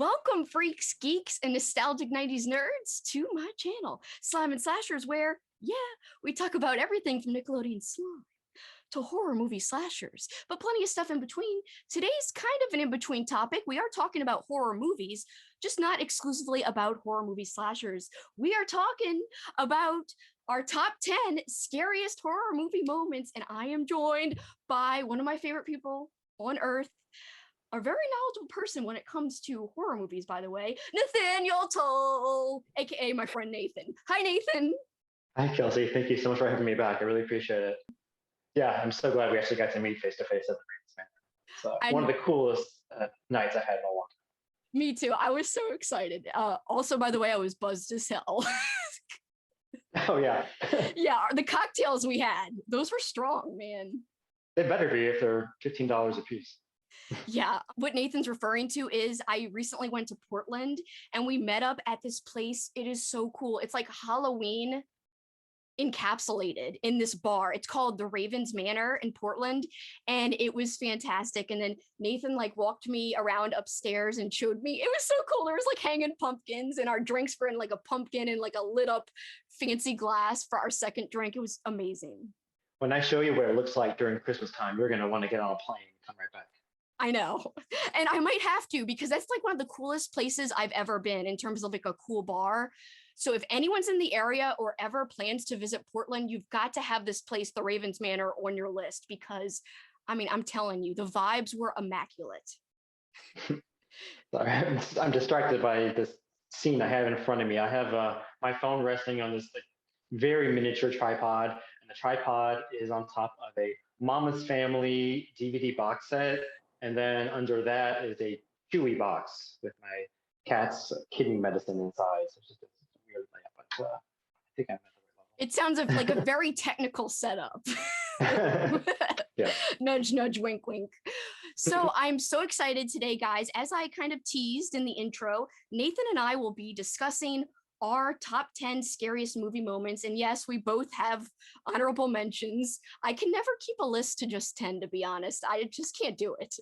Welcome, freaks, geeks, and nostalgic 90s nerds to my channel, Slime and Slashers, where, yeah, we talk about everything from Nickelodeon slime to horror movie slashers, but plenty of stuff in between. Today's kind of an in-between topic. We are talking about horror movies, just not exclusively about horror movie slashers. We are talking about our top 10 scariest horror movie moments, and I am joined by one of my favorite people on earth, a very knowledgeable person when it comes to horror movies, by the way, Nathaniel Tolle, aka my friend Nathan. Hi, Nathan. Hi, Kelsi. Thank you so much for having me back. I really appreciate it. Yeah, I'm so glad we actually got to meet face to face at the Ravens Manor. It's one of the coolest nights I had in a long time. Me too. I was so excited. Also, by the way, I was buzzed as hell. Oh, yeah. Yeah, the cocktails we had, those were strong, man. They better be if they're $15 a piece. Yeah, what Nathan's referring to is I recently went to Portland and we met up at this place. It is so cool. It's like Halloween encapsulated in this bar. It's called the Ravens Manor in Portland, and it was fantastic. And then Nathan like walked me around upstairs and showed me. It was so cool. There was like hanging pumpkins, and our drinks were in like a pumpkin and like a lit up fancy glass for our second drink. It was amazing. When I show you what it looks like during Christmas time, you're going to want to get on a plane and come right back. I know. And I might have to, because that's like one of the coolest places I've ever been in terms of like a cool bar. So if anyone's in the area or ever plans to visit Portland, you've got to have this place, the Ravens Manor, on your list, because I mean, I'm telling you, the vibes were immaculate. Sorry, I'm distracted by this scene I have in front of me. I have my phone resting on this like very miniature tripod, and the tripod is on top of a Mama's Family DVD box set. And then under that is a Chewy box with my cat's kidney medicine inside. So it's just a weird layout, but I think I'm at the right level. It sounds like a very technical setup. Yeah. Nudge, nudge, wink, wink. So I'm so excited today, guys. As I kind of teased in the intro, Nathan and I will be discussing our top 10 scariest movie moments. And yes, we both have honorable mentions. I can never keep a list to just 10, to be honest. I just can't do it.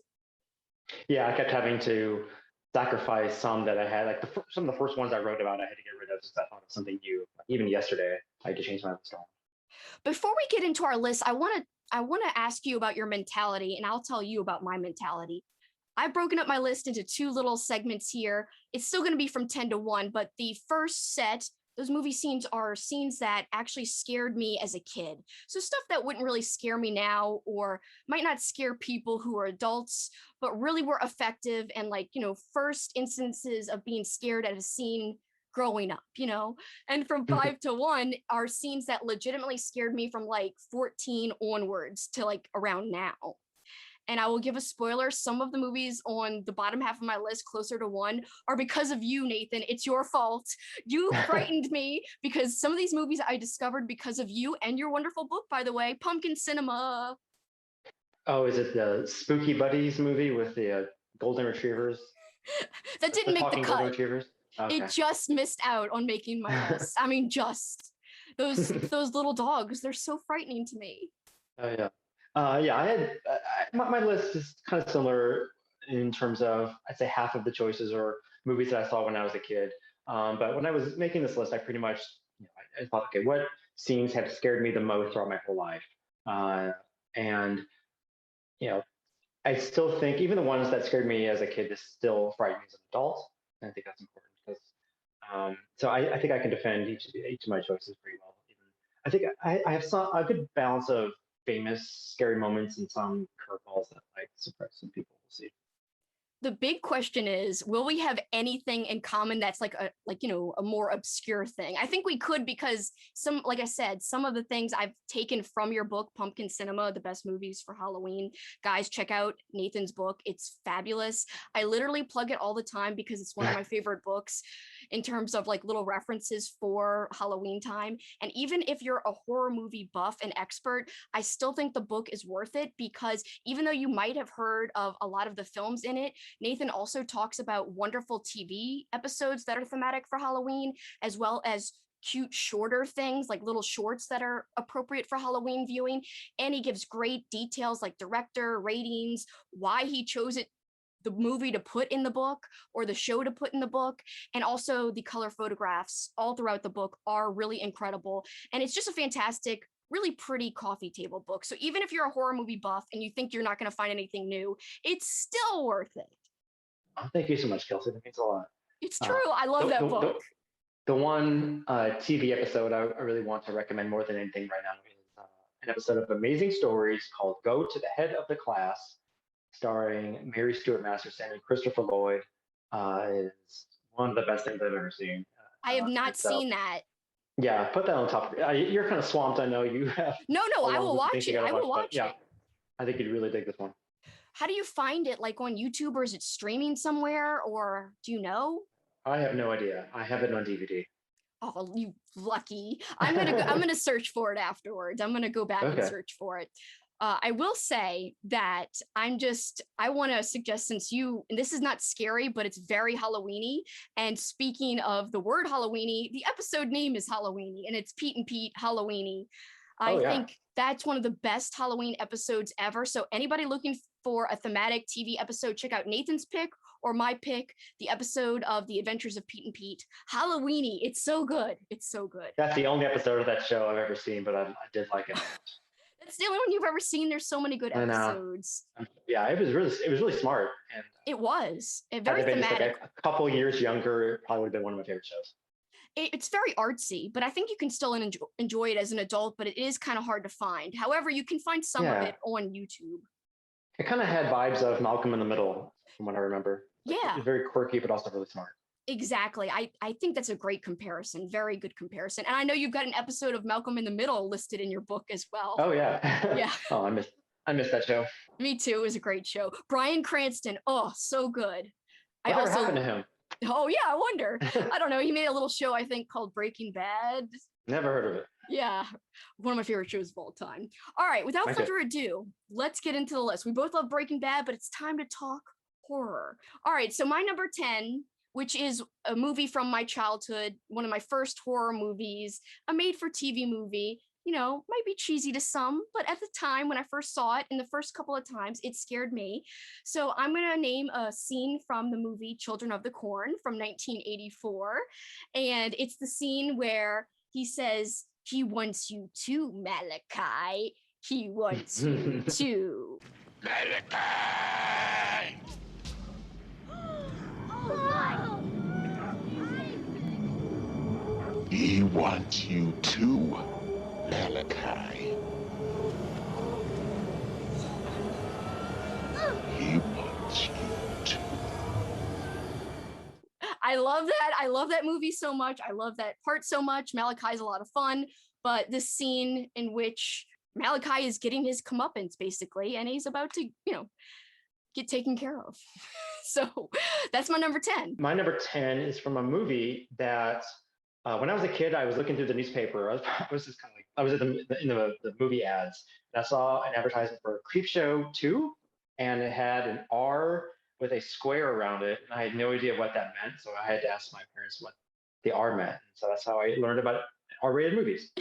Yeah, I kept having to sacrifice some that I had. Like some of the first ones I wrote about, I had to get rid of just I thought of something new. Even yesterday, I had to change my list on. Before we get into our list, I want to ask you about your mentality, and I'll tell you about my mentality. I've broken up my list into two little segments here. It's still going to be from 10 to 1, but the first set, those movie scenes are scenes that actually scared me as a kid. So stuff that wouldn't really scare me now, or might not scare people who are adults, but really were effective and like, first instances of being scared at a scene growing up, And from 5 to 1 are scenes that legitimately scared me from like 14 onwards to like around now. And I will give a spoiler. Some of the movies on the bottom half of my list, closer to 1, are because of you, Nathan. It's your fault. You frightened me because some of these movies I discovered because of you and your wonderful book, by the way, Pumpkin Cinema. Oh, is it the Spooky Buddies movie with the golden retrievers? That didn't make the cut. Okay. It just missed out on making my list. I mean, just those little dogs. They're so frightening to me. Oh, yeah. Yeah, I had my list is kind of similar in terms of I'd say half of the choices are movies that I saw when I was a kid. But when I was making this list, I pretty much I thought, okay, what scenes have scared me the most throughout my whole life? And I still think even the ones that scared me as a kid just still frighten me as an adult. And I think that's important because so I think I can defend each of my choices pretty well. I think I have a good balance of famous scary moments and some curveballs that might surprise some people. We'll see. The big question is, will we have anything in common that's like a more obscure thing? I think we could, because like I said, some of the things I've taken from your book, Pumpkin Cinema, the best movies for Halloween. Guys, check out Nathan's book. It's fabulous. I literally plug it all the time because it's one of my favorite books in terms of like little references for Halloween time. And even if you're a horror movie buff and expert, I still think the book is worth it, because even though you might have heard of a lot of the films in it, Nathan also talks about wonderful TV episodes that are thematic for Halloween, as well as cute shorter things like little shorts that are appropriate for Halloween viewing. And he gives great details like director, ratings, why he chose it the movie to put in the book or the show to put in the book. And also the color photographs all throughout the book are really incredible. And it's just a fantastic, really pretty coffee table book. So even if you're a horror movie buff and you think you're not going to find anything new, it's still worth it. Oh, thank you so much, Kelsi. That means a lot. It's Uh, true. I love the, that the, book. the, the one TV episode I really want to recommend more than anything right now is an episode of Amazing Stories called Go to the Head of the Class, starring Mary Stuart Masterson and Christopher Lloyd. Is one of the best things I've ever seen. I have And not so, seen that. yeah, put that on top. You're kind of swamped. I know you have No, a I long will list of things watch you it. got I to watch, will but watch yeah, it. I think you'd really dig this one. How do you find it? Like on YouTube, or is it streaming somewhere, or do you know? I have no idea. I have it on DVD. Oh, you lucky. I'm gonna search for it afterwards. I'm gonna go back and Okay. search for it. I will say that I want to suggest, since and this is not scary, but it's very Halloweeny. And speaking of the word Halloweeny, the episode name is Halloweeny, and it's Pete and Pete Halloweeny. I Oh yeah. think that's one of the best Halloween episodes ever. So anybody looking for a thematic TV episode, check out Nathan's pick or my pick, the episode of The Adventures of Pete and Pete. Halloweeny. It's so good. It's so good. That's the only episode of that show I've ever seen, but I did like it. That's the only one you've ever seen. There's so many good And episodes. yeah, it was really smart. And It was had very they been just like thematic. a couple years younger, it probably would have been one of my favorite shows. It's very artsy, but I think you can still enjoy it as an adult, but it is kind of hard to find. However, you can find some of Yeah, it on YouTube. it kind of had vibes of Malcolm in the Middle, from what I remember. Like, Yeah, it's very quirky, but also really smart. exactly. I think that's a great comparison. Very good comparison. And I know you've got an episode of Malcolm in the Middle listed in your book as well. Oh yeah. Yeah, Oh, I missed that show. me too. It was a great show. Bryan Cranston. Oh, so good. I Whatever also, happened to him? oh yeah, I wonder. I don't know. He made a little show, I think, called Breaking Bad. Never heard of it. Yeah, one of my favorite shows of all time. All right, without Okay. further ado, let's get into the list. We both love Breaking Bad, but it's time to talk horror. All right, so my number 10, which is a movie from my childhood, one of my first horror movies, a made-for-TV movie. You know, might be cheesy to some, but at the time when I first saw it, in the first couple of times, it scared me. So I'm going to name a scene from the movie Children of the Corn from 1984. And it's the scene where he says, "He wants you too, Malachi. He wants you too." Malachi! He wants you too, Malachi. He wants you too. I love that. I love that movie so much. I love that part so much. Malachi's a lot of fun, but this scene in which Malachi is getting his comeuppance basically, and he's about to, get taken care of. So that's my number 10. My number 10 is from a movie that when I was a kid, I was looking through the newspaper. I was just kind of like, I was in the movie ads, and I saw an advertisement for Creepshow 2, and it had an R with a square around it, and I had no idea what that meant. So I had to ask my parents what the R meant. And so that's how I learned about R-rated movies.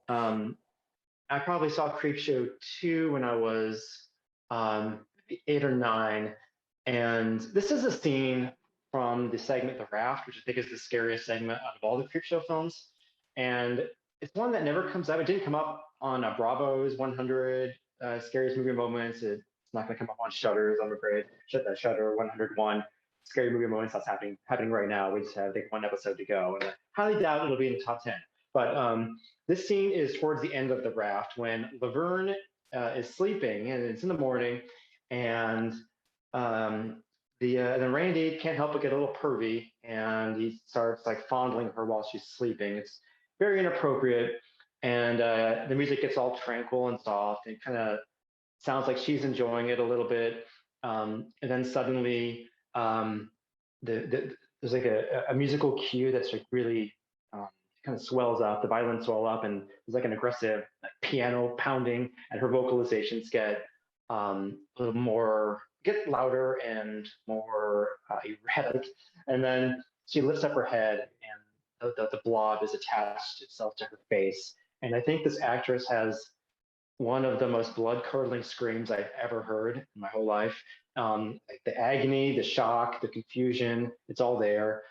I probably saw Creepshow 2 when I was 8 or 9. And this is a scene from the segment The Raft, which I think is the scariest segment out of all the Creepshow films. And it's one that never comes up. It didn't come up on Bravo's 100 scariest movie moments. It's not going to come up on Shudder's, I'm afraid. Shudder 101 scary movie moments. That's happening right now. We just have, I think, one episode to go, and I highly doubt it'll be in the top 10. But this scene is towards the end of The Raft when Laverne is sleeping, and it's in the morning, and then Randy can't help but get a little pervy, and he starts like fondling her while she's sleeping. It's very inappropriate, and the music gets all tranquil and soft, and kind of sounds like she's enjoying it a little bit. And then suddenly, there's like a musical cue that's like really kind of swells up. The violins swell up, and there's like an aggressive like, piano pounding, and her vocalizations get a little more, get louder and more erratic. And then she lifts up her head, and the blob is attached itself to her face. And I think this actress has one of the most blood-curdling screams I've ever heard in my whole life. Like the agony, the shock, the confusion, it's all there.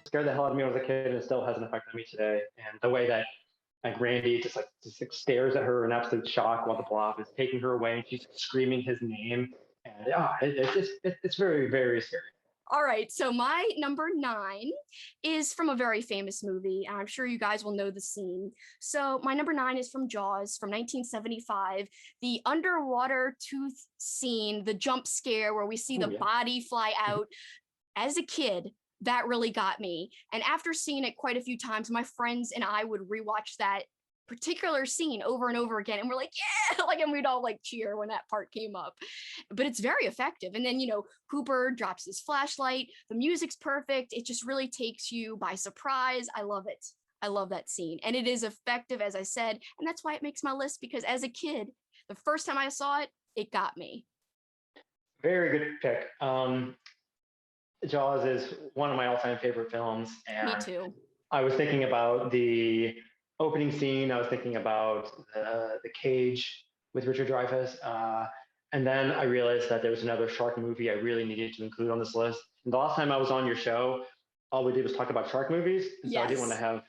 Scared the hell out of me when I was a kid, and it still has an effect on me today. And the way that like Randy just like stares at her in absolute shock while the blob is taking her away, and she's screaming his name, and it's very very scary. All right, so my number 9 is from a very famous movie. I'm sure you guys will know the scene. So my number 9 is from Jaws from 1975. The underwater tooth scene, the jump scare where we see the Yeah. body fly out. As a kid, that really got me. And after seeing it quite a few times, my friends and I would rewatch that particular scene over and over again. And we're like, yeah, like, and we'd all like cheer when that part came up. But it's very effective. And then, Cooper drops his flashlight. The music's perfect. It just really takes you by surprise. I love it. I love that scene. And it is effective, as I said. And that's why it makes my list, because as a kid, the first time I saw it, it got me. Very good pick. Jaws is one of my all-time favorite films, Me and too. I was thinking about the opening scene. I was thinking about the cage with Richard Dreyfuss, and then I realized that there was another shark movie I really needed to include on this list. And the last time I was on your show, all we did was talk about shark movies, and so I didn't want to Yes. have.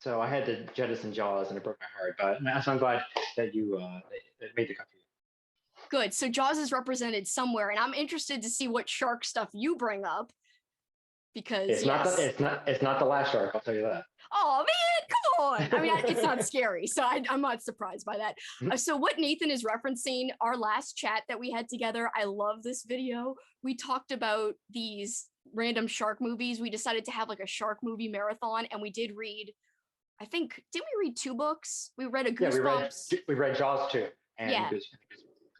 So I had to jettison Jaws, and it broke my heart. But so I'm glad that you that made the cut for you. Good. So Jaws is represented somewhere, and I'm interested to see what shark stuff you bring up because It's not yes. it's not the last shark. I'll tell you that. Oh man, come on. I mean, it's not scary, so I'm not surprised by that. So what Nathan is referencing, our last chat that we had together, I love this video. We talked about these random shark movies. We decided to have like a shark movie marathon, and we did read, I think, did we read 2 books? We read a Yeah, Goosebumps. we read Jaws too, and Yeah. Goose.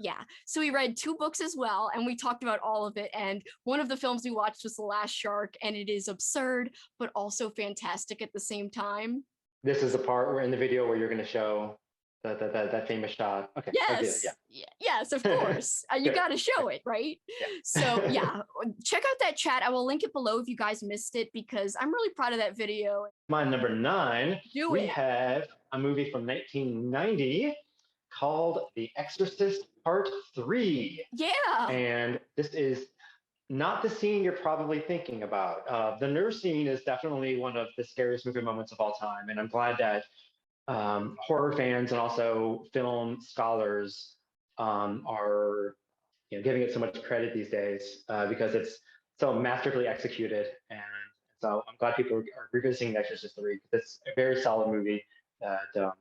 Yeah. So we read 2 books as well, and we talked about all of it. And one of the films we watched was The Last Shark, and it is absurd, but also fantastic at the same time. This is the part where in the video where you're going to show that famous shot. Okay. Yes. Yes, of course. You Good. got to show it, right? Yeah. So yeah, check out that chat. I will link it below if you guys missed it, because I'm really proud of that video. My number 9. Do we it. have a movie from 1990 called The Exorcist Part 3. Yeah. And this is not the scene you're probably thinking about. The nurse scene is definitely one of the scariest movie moments of all time, and I'm glad that horror fans and also film scholars are giving it so much credit these days because it's so masterfully executed. And so I'm glad people are revisiting The Exorcist 3. It's a very solid movie that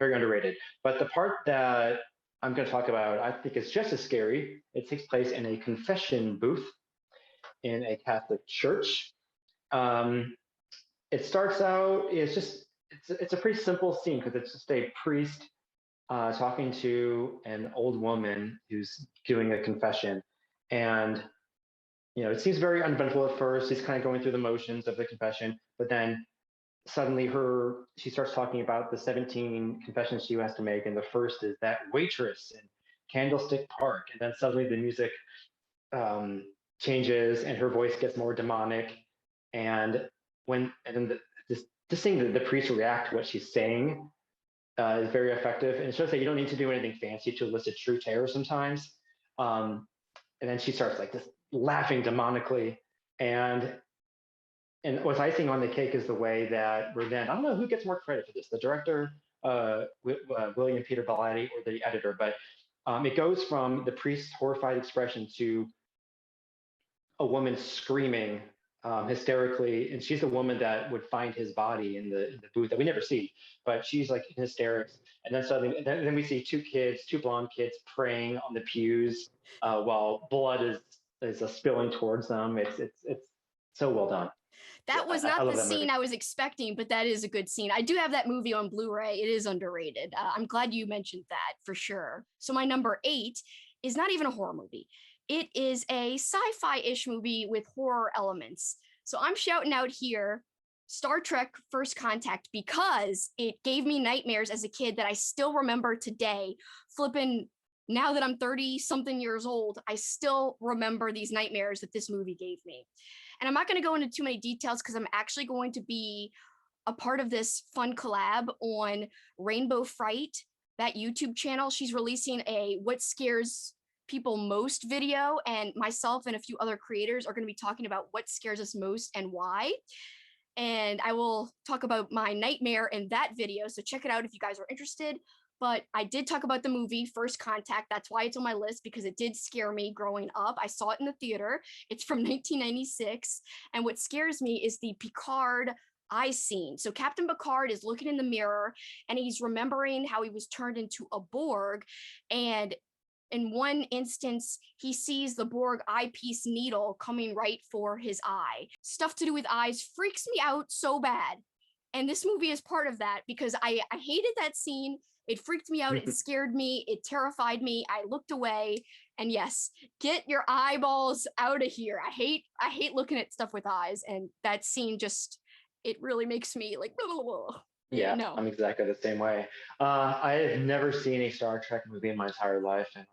very underrated. But the part that I'm going to talk about, I think, is just as scary. It takes place in a confession booth in a Catholic church. It starts out, it's a pretty simple scene because it's just a priest talking to an old woman who's doing a confession. And, it seems very uneventful at first. He's kind of going through the motions of the confession, but then suddenly she starts talking about the 17 confessions she has to make. And the first is that waitress in Candlestick Park. And then suddenly the music changes and her voice gets more demonic. And then this thing that the priest react to what she's saying is very effective. And it shows that you don't need to do anything fancy to elicit true terror sometimes. And then she starts like this laughing demonically. And what's icing on the cake is the way that I don't know who gets more credit for this, the director, William Peter Blatty, or the editor, but it goes from the priest's horrified expression to a woman screaming hysterically, and she's the woman that would find his body in the booth that we never see, but she's like in hysterics. And then suddenly, then we see 2 blonde kids praying on the pews while blood is spilling towards them. It's so well done. That was not the scene I was expecting, but that is a good scene. I do have that movie on Blu-ray. It is underrated. I'm glad you mentioned that for sure. So my number 8 is not even a horror movie. It is a sci-fi-ish movie with horror elements. So I'm shouting out here Star Trek First Contact because it gave me nightmares as a kid that I still remember today. Flipping, now that I'm 30 something years old, I still remember these nightmares that this movie gave me. And I'm not going to go into too many details because I'm actually going to be a part of this fun collab on Rainbow Fright, that YouTube channel. She's releasing a What Scares People Most video, and myself and a few other creators are going to be talking about what scares us most and why. And I will talk about my nightmare in that video, so check it out if you guys are interested. But I did talk about the movie First Contact. That's why it's on my list, because it did scare me growing up. I saw it in the theater. It's from 1996. And what scares me is the Picard eye scene. So Captain Picard is looking in the mirror and he's remembering how he was turned into a Borg. And in one instance, he sees the Borg eyepiece needle coming right for his eye. Stuff to do with eyes freaks me out so bad. And this movie is part of that because I hated that scene. It freaked me out. It scared me. It terrified me. I looked away. And yes, get your eyeballs out of here. I hate looking at stuff with eyes. And that scene just, it really makes me like, blah, blah, blah. Yeah, No. I'm exactly the same way. I have never seen a Star Trek movie in my entire life, and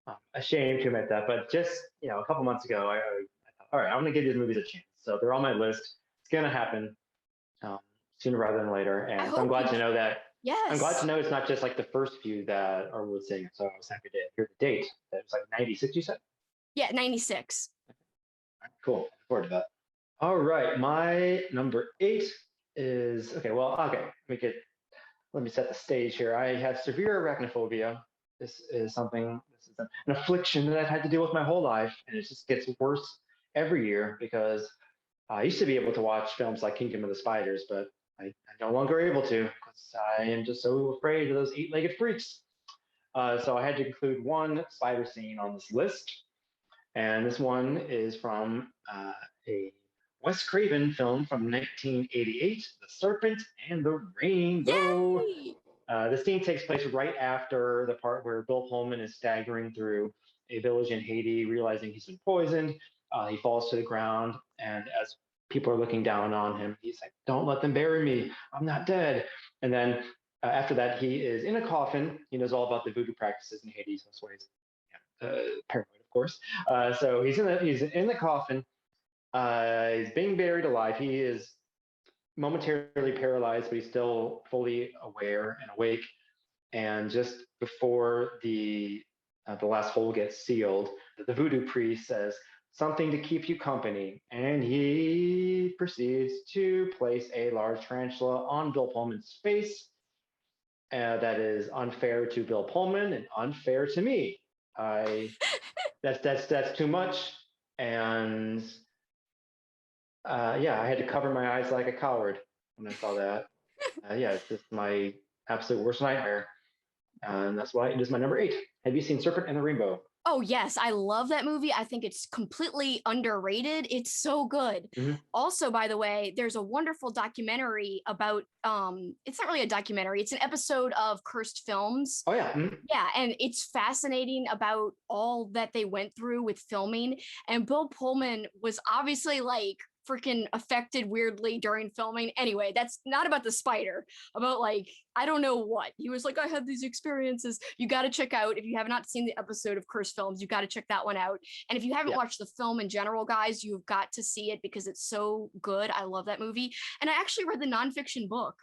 I'm ashamed to admit that. But just a couple months ago, I thought, all right, I'm gonna give these movies a chance. So they're on my list. It's gonna happen sooner rather than later, and so I'm glad to know that. Yes. I'm glad to know it's not just like the first few that are worth seeing. So I was happy to hear the date. That was like 96, you said? Yeah, 96. Cool. Look forward to that. All right, my number 8 is okay. Let me set the stage here. I have severe arachnophobia. This is an affliction that I've had to deal with my whole life, and it just gets worse every year because I used to be able to watch films like Kingdom of the Spiders, but I'm no longer able to because I am just so afraid of those 8-legged freaks. So I had to include one spider scene on this list, and this one is from a Wes Craven film from 1988, The Serpent and the Rainbow. The scene takes place right after the part where Bill Pullman is staggering through a village in Haiti, realizing he's been poisoned. He falls to the ground, and as people are looking down on him, he's like, "Don't let them bury me. I'm not dead." And then after that, he is in a coffin. He knows all about the voodoo practices in Haiti, so that's why he's paranoid, of course. So he's in the coffin. He's being buried alive. He is momentarily paralyzed, but he's still fully aware and awake. And just before the last hole gets sealed, the voodoo priest says, "Something to keep you company," and he proceeds to place a large tarantula on Bill Pullman's face. That is unfair to Bill Pullman and unfair to me. That's too much, and yeah, I had to cover my eyes like a coward when I saw that. Yeah, it's just my absolute worst nightmare. And that's why it is my number 8. Have you seen Serpent and the Rainbow? Oh, yes. I love that movie. I think it's completely underrated. It's so good. Mm-hmm. Also, by the way, there's a wonderful documentary about, it's not really a documentary, it's an episode of Cursed Films. Oh, yeah. Mm-hmm. Yeah, and it's fascinating about all that they went through with filming. And Bill Pullman was obviously like freaking affected weirdly during filming. Anyway, that's not about the spider, about like, I don't know what. He was like, I had these experiences. You got to check out, if you have not seen the episode of Cursed Films, you got to check that one out. And if you haven't watched the film in general, guys, you've got to see it because it's so good. I love that movie. And I actually read the nonfiction book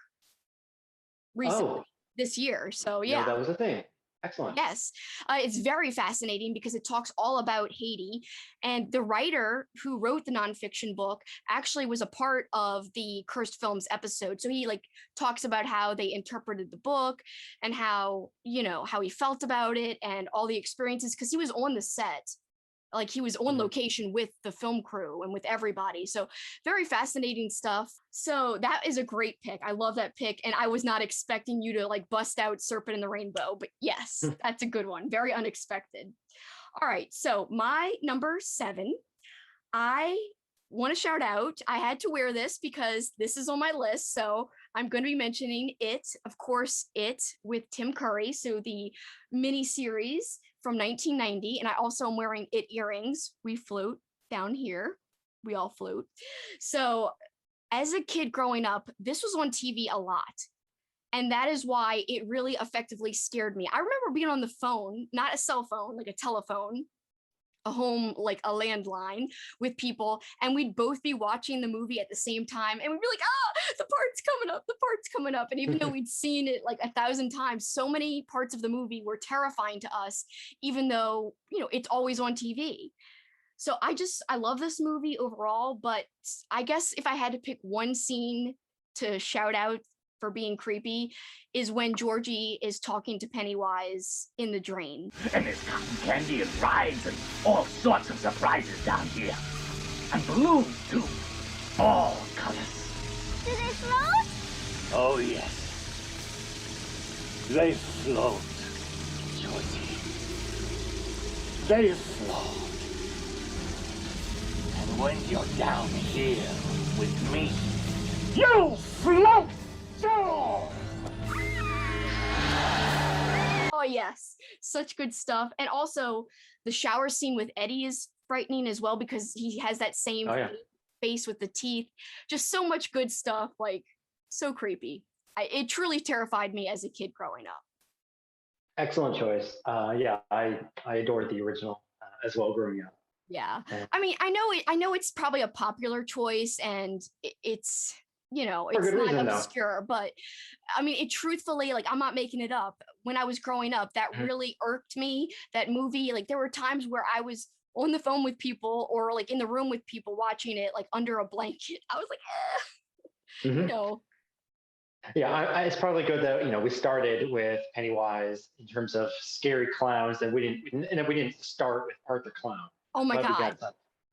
recently this year. So yeah. No, that was a thing. Excellent. Yes, it's very fascinating because it talks all about Haiti. And the writer who wrote the nonfiction book actually was a part of the Cursed Films episode. So he like talks about how they interpreted the book and how, how he felt about it and all the experiences, because he was on the set. Like he was on location with the film crew and with everybody. So very fascinating stuff. So that is a great pick. I love that pick. And I was not expecting you to like bust out Serpent and the Rainbow, but yes, that's a good one. Very unexpected. All right. So my number 7, I want to shout out. I had to wear this because this is on my list. So I'm going to be mentioning It, of course, It with Tim Curry. So the mini series from 1990. And I also am wearing It earrings. We float down here. We all float. So as a kid growing up, this was on TV a lot. And that is why it really effectively scared me. I remember being on the phone, not a cell phone, like a telephone, a home, like a landline with people, and we'd both be watching the movie at the same time. And we'd be like, the part's coming up, the part's coming up. And even though we'd seen it like 1,000 times, so many parts of the movie were terrifying to us, even though, it's always on TV. So I love this movie overall, but I guess if I had to pick one scene to shout out for being creepy is when Georgie is talking to Pennywise in the drain. And there's cotton candy and rides and all sorts of surprises down here. And balloons, too. All colors. Do they float? Oh, yes. They float, Georgie. They float. And when you're down here with me, you float too! Oh, yes. Such good stuff. And also, the shower scene with Eddie is frightening as well because he has that same face with the teeth. Just so much good stuff. Like, so creepy. It truly terrified me as a kid growing up. Excellent choice. I adored the original as well growing up. Yeah. I mean, I know it's probably a popular choice and it's, it's not reason, obscure, but I mean, it truthfully, like, I'm not making it up. When I was growing up, that really irked me, that movie. Like, there were times where I was on the phone with people or like in the room with people watching it, like under a blanket. I was like, Yeah, it's probably good that we started with Pennywise in terms of scary clowns, and we didn't start with Art the Clown. Oh my God.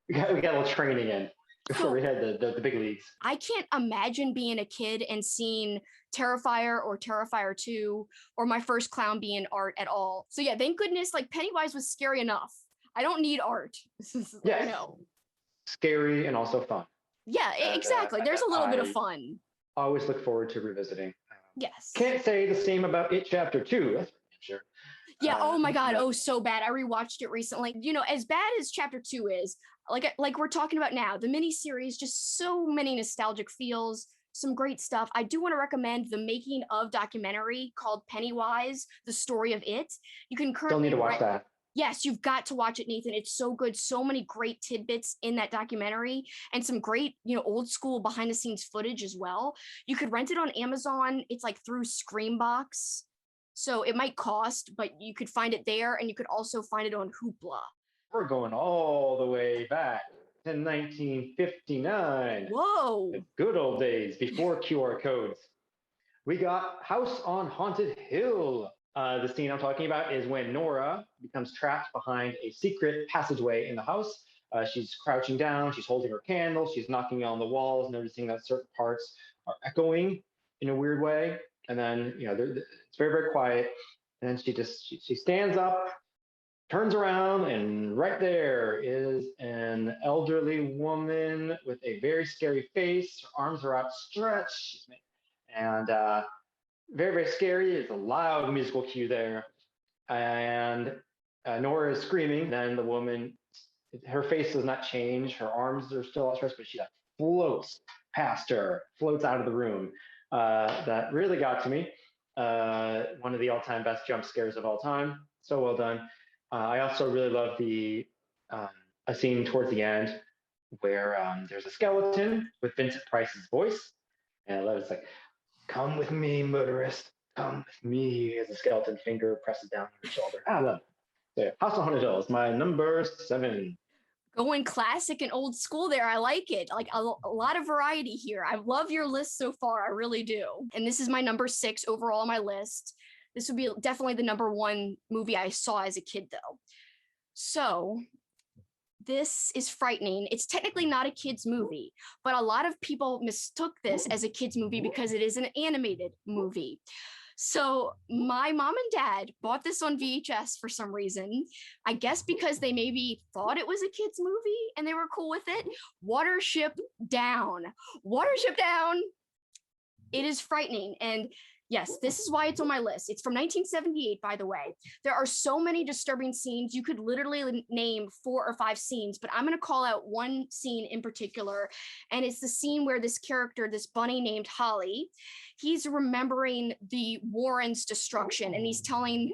We got a little training in before we had the big leagues. I can't imagine being a kid and seeing Terrifier or Terrifier 2 or my first clown being Art at all. So yeah, thank goodness, like, Pennywise was scary enough. I don't need Art. Yeah, no. Scary and also fun. Yeah, exactly. There's a little bit of fun. I always look forward to revisiting. Yes. Can't say the same about It Chapter 2. That's for sure. Yeah, oh my God, so bad. I rewatched it recently. As bad as Chapter 2 is, like we're talking about now, the miniseries, just so many nostalgic feels, some great stuff. I do want to recommend the making of documentary called Pennywise, The Story of It. You can currently Still need to watch that. Yes, you've got to watch it, Nathan. It's so good. So many great tidbits in that documentary and some great, old school behind the scenes footage as well. You could rent it on Amazon. It's like through Screambox. So it might cost, but you could find it there, and you could also find it on Hoopla. We're going all the way back to 1959. Whoa. The good old days before QR codes. We got House on Haunted Hill. The scene I'm talking about is when Nora becomes trapped behind a secret passageway in the house. She's crouching down, she's holding her candle, she's knocking on the walls, noticing that certain parts are echoing in a weird way. And then, it's very, very quiet. And then she stands up, turns around, and right there is an elderly woman with a very scary face. Her arms are outstretched. And very, very scary. It's a loud musical cue there. And Nora is screaming. Then the woman, her face does not change. Her arms are still outstretched, but she floats past her, floats out of the room. That really got to me. One of the all-time best jump scares of all time. So well done. I also really love a scene towards the end where there's a skeleton with Vincent Price's voice. And I love it. It's like, come with me, murderess. Come with me, as the skeleton finger presses down on her shoulder. I love it. So, House on Haunted Hill is my number 7. Going classic and old school there. I like it. Like a lot of variety here. I love your list so far. I really do. And this is my number 6 overall on my list. This would be definitely the number 1 movie I saw as a kid, though. So this is frightening. It's technically not a kid's movie, but a lot of people mistook this as a kid's movie because it is an animated movie. So my mom and dad bought this on VHS for some reason. I guess because they maybe thought it was a kid's movie and they were cool with it. Watership Down. Watership Down. It is frightening. And Yes, this is why it's on my list. It's from 1978, by the way. There are so many disturbing scenes. You could literally name 4 or 5 scenes, but I'm going to call out one scene in particular. And it's the scene where this character, this bunny named Holly, he's remembering the Warren's destruction and he's telling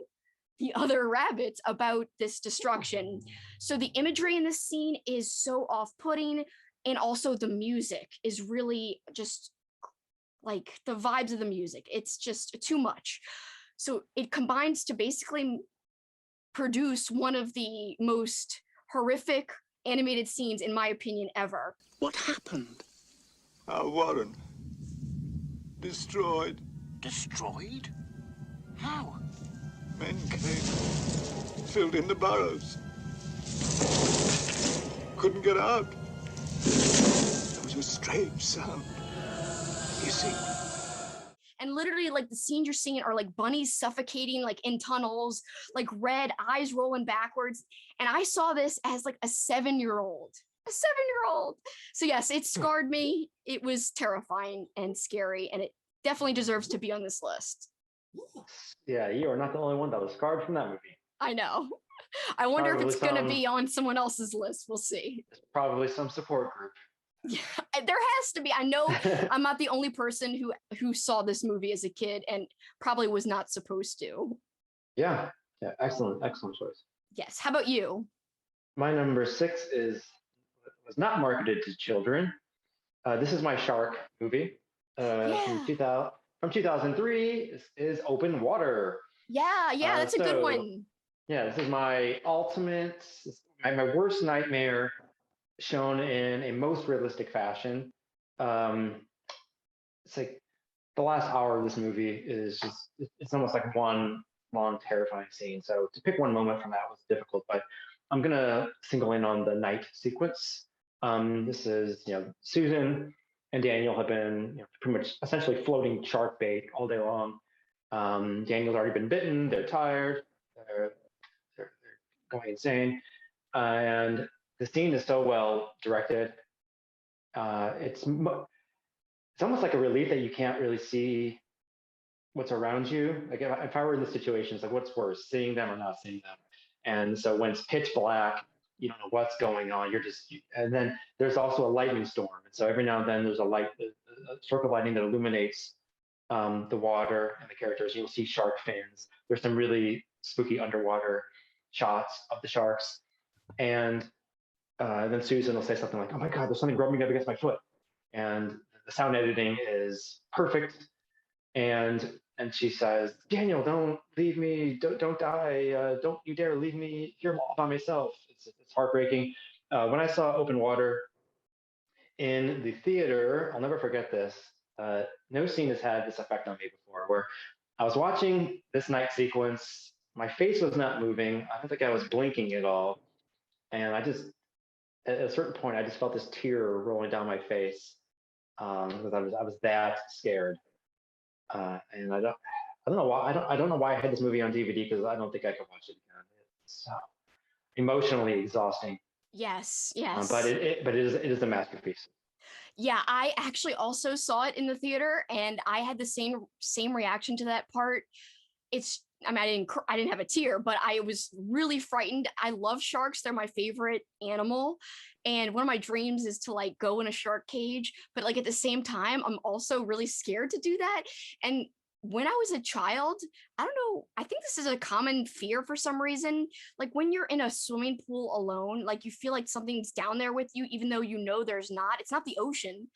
the other rabbits about this destruction. So the imagery in this scene is so off-putting, and also the music is really just like the vibes of the music. It's just too much. So it combines to basically produce one of the most horrific animated scenes, in my opinion, ever. What happened? Our Warren. Destroyed. Destroyed? How? Men came. Filled in the burrows. Couldn't get out. There was a strange sound. You see? And literally, like, the scenes you're seeing are like bunnies suffocating, like in tunnels, like red eyes rolling backwards. And I saw this as like a 7-year-old. A 7-year-old. So yes, it scarred me. It was terrifying and scary, and it definitely deserves to be on this list. Yeah, you are not the only one that was scarred from that movie. I know. I wonder if Probably it's going to some- be on someone else's list. We'll see. There's probably some support group. Yeah, there has to be. I know I'm not the only person who saw this movie as a kid and probably was not supposed to. Yeah, excellent choice. Yes. How about you? My number 6 was not marketed to children. This is my shark movie Yeah. from 2003. This is Open Water. Yeah, that's a good so- one. Yeah, this is my ultimate, my worst nightmare shown in a most realistic fashion. It's like the last hour of this movie is just, it's almost like one long terrifying scene. So to pick one moment from that was difficult, but I'm gonna single in on the night sequence. This is, Susan and Daniel have been pretty much essentially floating shark bait all day long. Daniel's already been bitten, they're tired, they're going insane. And the scene is so well directed. It's almost like a relief that you can't really see what's around you. Like if I were in this situation, it's like, what's worse, seeing them or not seeing them? And so when it's pitch black, you don't know what's going on. And then there's also a lightning storm. And so every now and then there's a stroke of lightning that illuminates the water and the characters. You'll see shark fins. There's some really spooky underwater shots of the sharks. And then Susan will say something like, "Oh my God, there's something rubbing up against my foot." And the sound editing is perfect. And she says, "Daniel, don't leave me. Don't die. Don't you dare leave me here all by myself." It's heartbreaking. When I saw Open Water in the theater, I'll never forget this. No scene has had this effect on me before, where I was watching this night sequence. My face was not moving. I don't think I was blinking at all. And at a certain point, I just felt this tear rolling down my face because I was that scared. And I don't know why. I don't know why I had this movie on DVD, because I don't think I could watch it again. It's so emotionally exhausting. Yes. But it is a masterpiece. Yeah, I actually also saw it in the theater, and I had the same reaction to that part. I didn't have a tear, but I was really frightened. I love sharks. They're my favorite animal. And one of my dreams is to like go in a shark cage, but like at the same time, I'm also really scared to do that. And when I was a child, I don't know, I think this is a common fear for some reason. Like when you're in a swimming pool alone, like you feel like something's down there with you, even though you know there's not. It's not the ocean.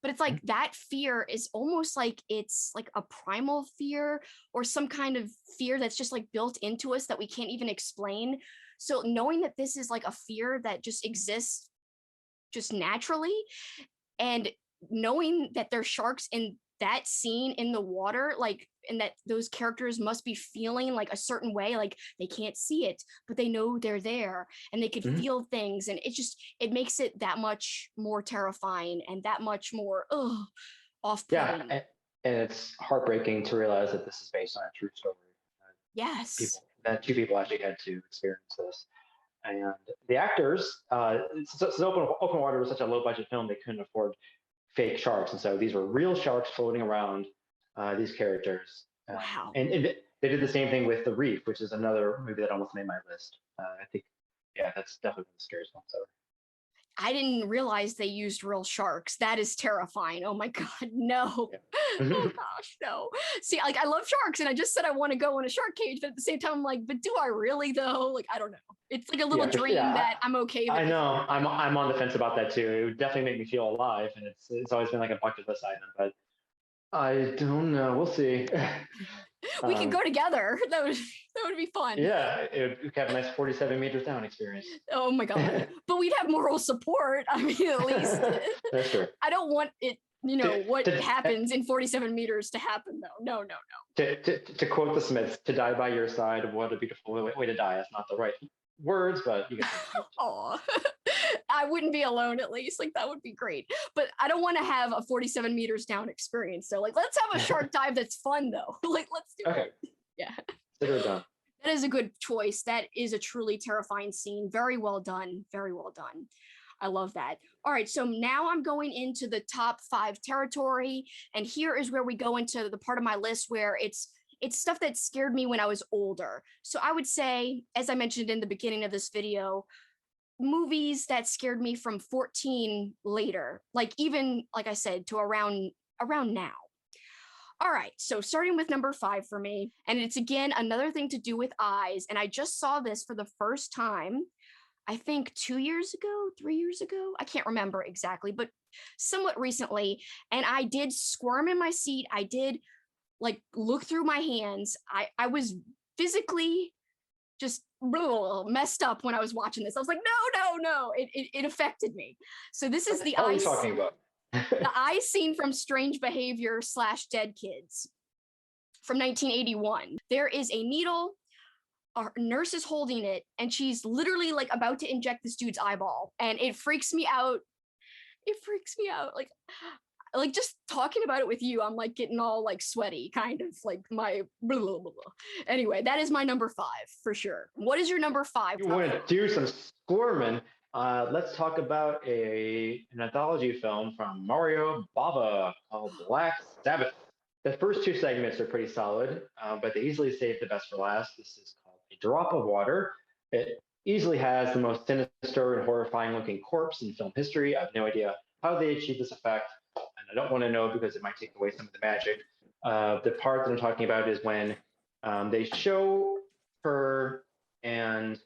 But it's like that fear is almost like it's like a primal fear or some kind of fear that's just like built into us that we can't even explain. So knowing that this is like a fear that just exists just naturally, and knowing that there's sharks in that scene in the water, like, and that those characters must be feeling like a certain way, like they can't see it, but they know they're there and they could feel things. And it makes it that much more terrifying and that much more off-putting. Yeah, and it's heartbreaking to realize that this is based on a true story. Yes. That two people actually had to experience this. And the actors, Open Water was such a low budget film, they couldn't afford fake sharks. And so these were real sharks floating around these characters. Wow. And they did the same thing with The Reef, which is another movie that almost made my list. I think, yeah, that's definitely one of the scariest ones ever. I didn't realize they used real sharks. That is terrifying. Oh my God, no. Yeah. Oh gosh, no. See, like I love sharks and I just said I want to go in a shark cage, but at the same time, I'm like, but do I really though? Like, I don't know. It's like a little Yeah, dream yeah, that I'm okay with. I know. I'm on the fence about that too. It would definitely make me feel alive, and it's always been like a bucket list item. But I don't know. We'll see. We could Um, go together. That would be fun. yeah, it would have a nice 47 meters down experience. Oh my God. But we'd have moral support. I mean, at least That's true. I don't want it, what To- happens in 47 meters to happen though. No, no, no. To quote the Smiths, to die by your side, what a beautiful way to die. That's not the right words, but you get Oh, I wouldn't be alone at least. Like that would be great. But I don't want to have a 47 meters down experience. So like, let's have a shark dive that's fun though. Like, let's do okay. it. Yeah. Consider it done. That is a good choice. That is a truly terrifying scene. Very well done. Very well done. I love that. All right, so now I'm going into the top 5 territory, and here is where we go into the part of my list where it's stuff that scared me when I was older. So I would say, as I mentioned in the beginning of this video, movies that scared me from 14 later, like even like I said, to around now. All right, so starting with number 5 for me, and it's again another thing to do with eyes, and I just saw this for the first time, I think 2 years ago, 3 years ago, I can't remember exactly, but somewhat recently, and I did squirm in my seat. I did like look through my hands. I was physically just messed up when I was watching this. I was like, no. It affected me. So this is the What are eye you talking about? the eye scene from Strange Behavior / Dead Kids from 1981. There is a needle. Our nurse is holding it, and she's literally like about to inject this dude's eyeball, and it freaks me out. It freaks me out. Like just talking about it with you, I'm like getting all like sweaty, kind of like my blah, blah, blah, blah. Anyway, that is my number 5 for sure. What is your number 5? You want to do some squirming? Let's talk about an anthology film from Mario Bava called Black Sabbath. The first 2 segments are pretty solid, but they easily saved the best for last. This is called A Drop of Water. It easily has the most sinister and horrifying looking corpse in film history. I have no idea how they achieved this effect, and I don't want to know because it might take away some of the magic. The part that I'm talking about is when they show her and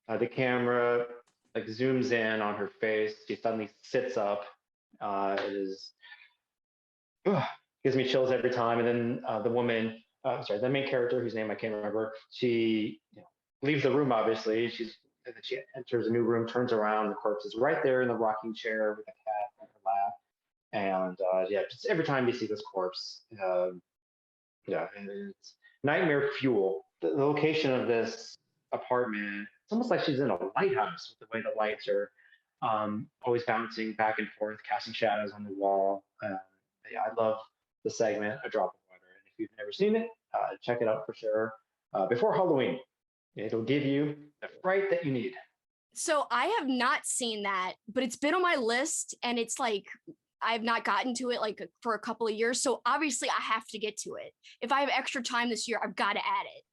the camera like zooms in on her face. She suddenly sits up. It is gives me chills every time. And then the woman, the main character whose name I can't remember, she leaves the room. Obviously, and then she enters a new room, turns around, the corpse is right there in the rocking chair with a cat on her lap. And just every time you see this corpse, and it's nightmare fuel. The location of this apartment, it's almost like she's in a lighthouse with the way the lights are always bouncing back and forth, casting shadows on the wall. I love the segment A Drop of Water. And if you've never seen it, check it out for sure before Halloween. It'll give you the fright that you need. So I have not seen that, but it's been on my list, and it's like I've not gotten to it like for a couple of years. So obviously I have to get to it. If I have extra time this year, I've got to add it.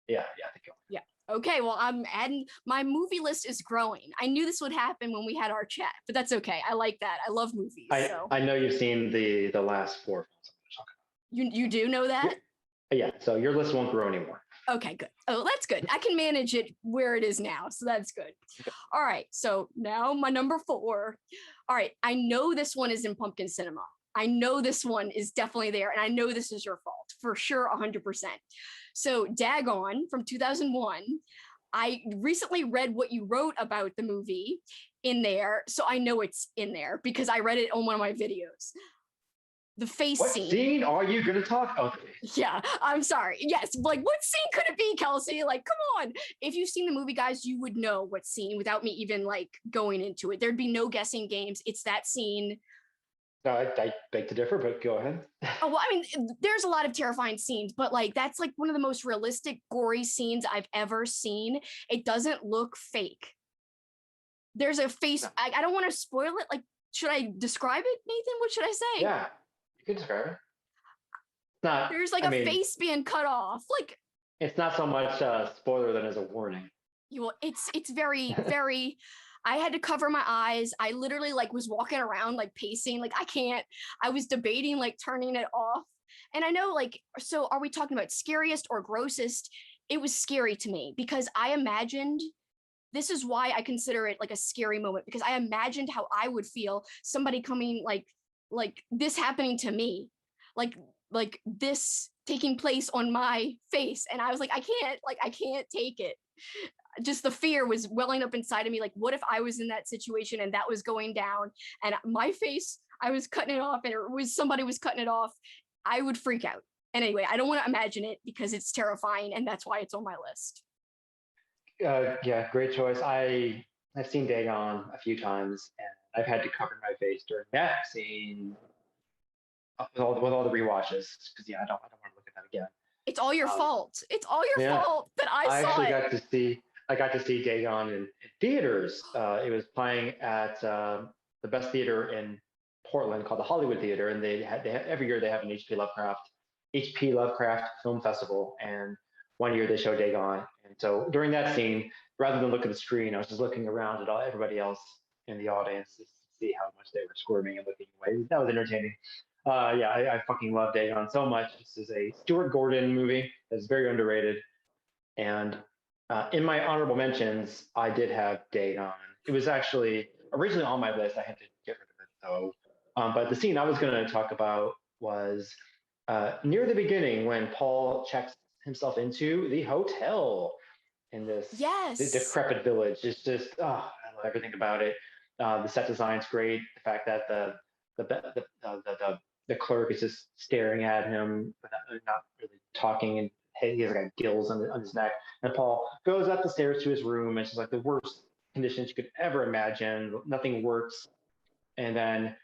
Yeah, I think you'll. Yeah. Okay, well, I'm adding, my movie list is growing. I knew this would happen when we had our chat, but that's okay. I like that. I love movies. I know you've seen the last 4 films. You do know that? Yeah, so your list won't grow anymore. Okay, good. Oh, that's good. I can manage it where it is now, so that's good. Okay. All right, so now my number 4. All right, I know this one is in Pumpkin Cinema. I know this one is definitely there, and I know this is your fault, for sure, 100%. So Dagon from 2001, I recently read what you wrote about the movie in there, so I know it's in there because I read it on one of my videos. The face What scene. scene are you going to talk about? Yeah, I'm sorry. Yes, like what scene could it be, Kelsi? Like, come on. If you've seen the movie, guys, you would know what scene without me even like going into it. There'd be no guessing games. It's that scene. No, I beg to differ, but go ahead. Oh, well, I mean, there's a lot of terrifying scenes, but like that's like one of the most realistic, gory scenes I've ever seen. It doesn't look fake. There's a face. No. I don't want to spoil it. Like, should I describe it, Nathan? What should I say? Yeah, you can describe it. not. There's like I a mean, face being cut off. Like, it's not so much a spoiler than as a warning. it's very, very. I had to cover my eyes. I literally like was walking around like pacing. Like I can't. I was debating like turning it off. And I know like, so are we talking about scariest or grossest? It was scary to me because I imagined, this is why I consider it like a scary moment, because I imagined how I would feel somebody coming like this happening to me, like like this taking place on my face. And I was like, I can't take it. Just the fear was welling up inside of me. Like, what if I was in that situation and that was going down and my face, I was cutting it off and it was somebody was cutting it off? I would freak out. And anyway, I don't want to imagine it because it's terrifying, and that's why it's on my list. Yeah, great choice. I've seen Dagon a few times, and I've had to cover my face during that scene with all the rewatches because yeah, I don't want to look at that again. It's all your fault. It's all your Yeah, fault that I I saw actually it. got to see Dagon in theaters. It was playing at the best theater in Portland called the Hollywood Theater, and every year they have an HP Lovecraft Film Festival, and one year they show Dagon. And so during that scene, rather than look at the screen, I was just looking around at everybody else in the audience to see how much they were squirming and looking away. That was entertaining. Yeah, I fucking love Dagon so much. This is a Stuart Gordon movie that's very underrated. And in my honorable mentions, I did have Dagon. It was actually originally on my list. I had to get rid of it though. But the scene I was going to talk about was near the beginning when Paul checks himself into the hotel in this Yes. decrepit village. It's just, I love everything about it. The set design's great. The fact that the clerk is just staring at him, but not really talking, and he has like gills on his neck. And Paul goes up the stairs to his room, and it's just like the worst conditions you could ever imagine. Nothing works, and then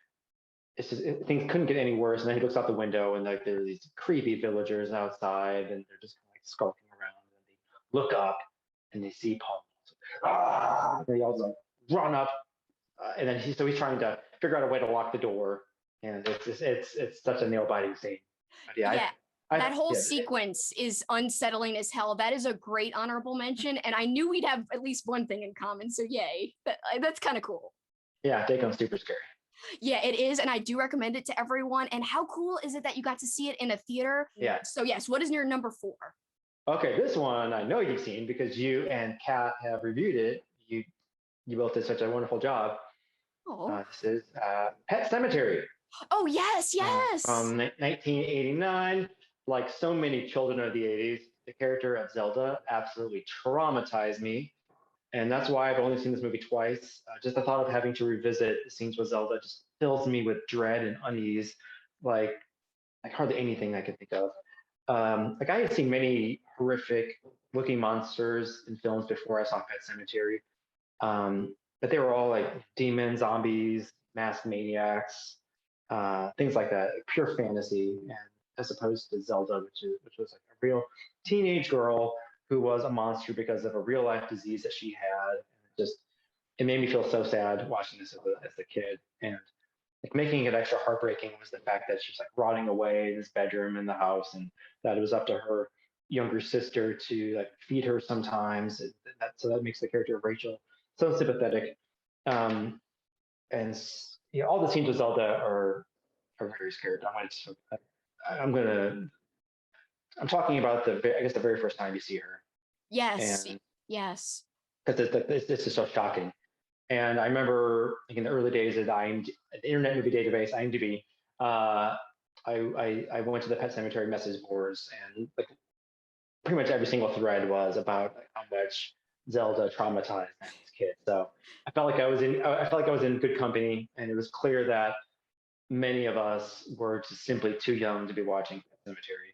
things couldn't get any worse. And then he looks out the window, and like there's these creepy villagers outside, and they're just kind of like skulking around. And they look up, and they see Paul. And they all like run up, and then he's trying to figure out a way to lock the door, and it's such a nail biting scene. But yeah, Yeah. That whole yeah, sequence is unsettling as hell. That is a great honorable mention. And I knew we'd have at least one thing in common. So yay. That's kind of cool. yeah, Dagon's super scary. Yeah, it is. And I do recommend it to everyone. And how cool is it that you got to see it in a theater? Yeah. So yes, what is your number 4? Okay, this one I know you've seen because you and Kat have reviewed it. You both did such a wonderful job. Oh. This is Pet Cemetery. Oh yes, yes. From 1989. Like so many children of the 80s, the character of Zelda absolutely traumatized me. And that's why I've only seen this movie twice. Just the thought of having to revisit the scenes with Zelda just fills me with dread and unease, like hardly anything I could think of. Like I had seen many horrific looking monsters in films before I saw Pet Cemetery, but they were all like demons, zombies, masked maniacs, things like that, pure fantasy. And as opposed to Zelda, which was like a real teenage girl who was a monster because of a real life disease that she had. And it made me feel so sad watching this as a kid. And like making it extra heartbreaking was the fact that she's like rotting away in this bedroom in the house, and that it was up to her younger sister to like feed her sometimes. So that makes the character of Rachel so sympathetic. And yeah, all the scenes with Zelda are very scary. I'm talking about the very first time you see her. Yes. And yes. because this is so shocking. And I remember like, in the early days of the Internet Movie Database, IMDb, I went to the Pet Cemetery message boards, and like pretty much every single thread was about like, how much Zelda traumatized them as kids. So I felt like I was in good company, and it was clear that many of us were just simply too young to be watching Pet Cemetery.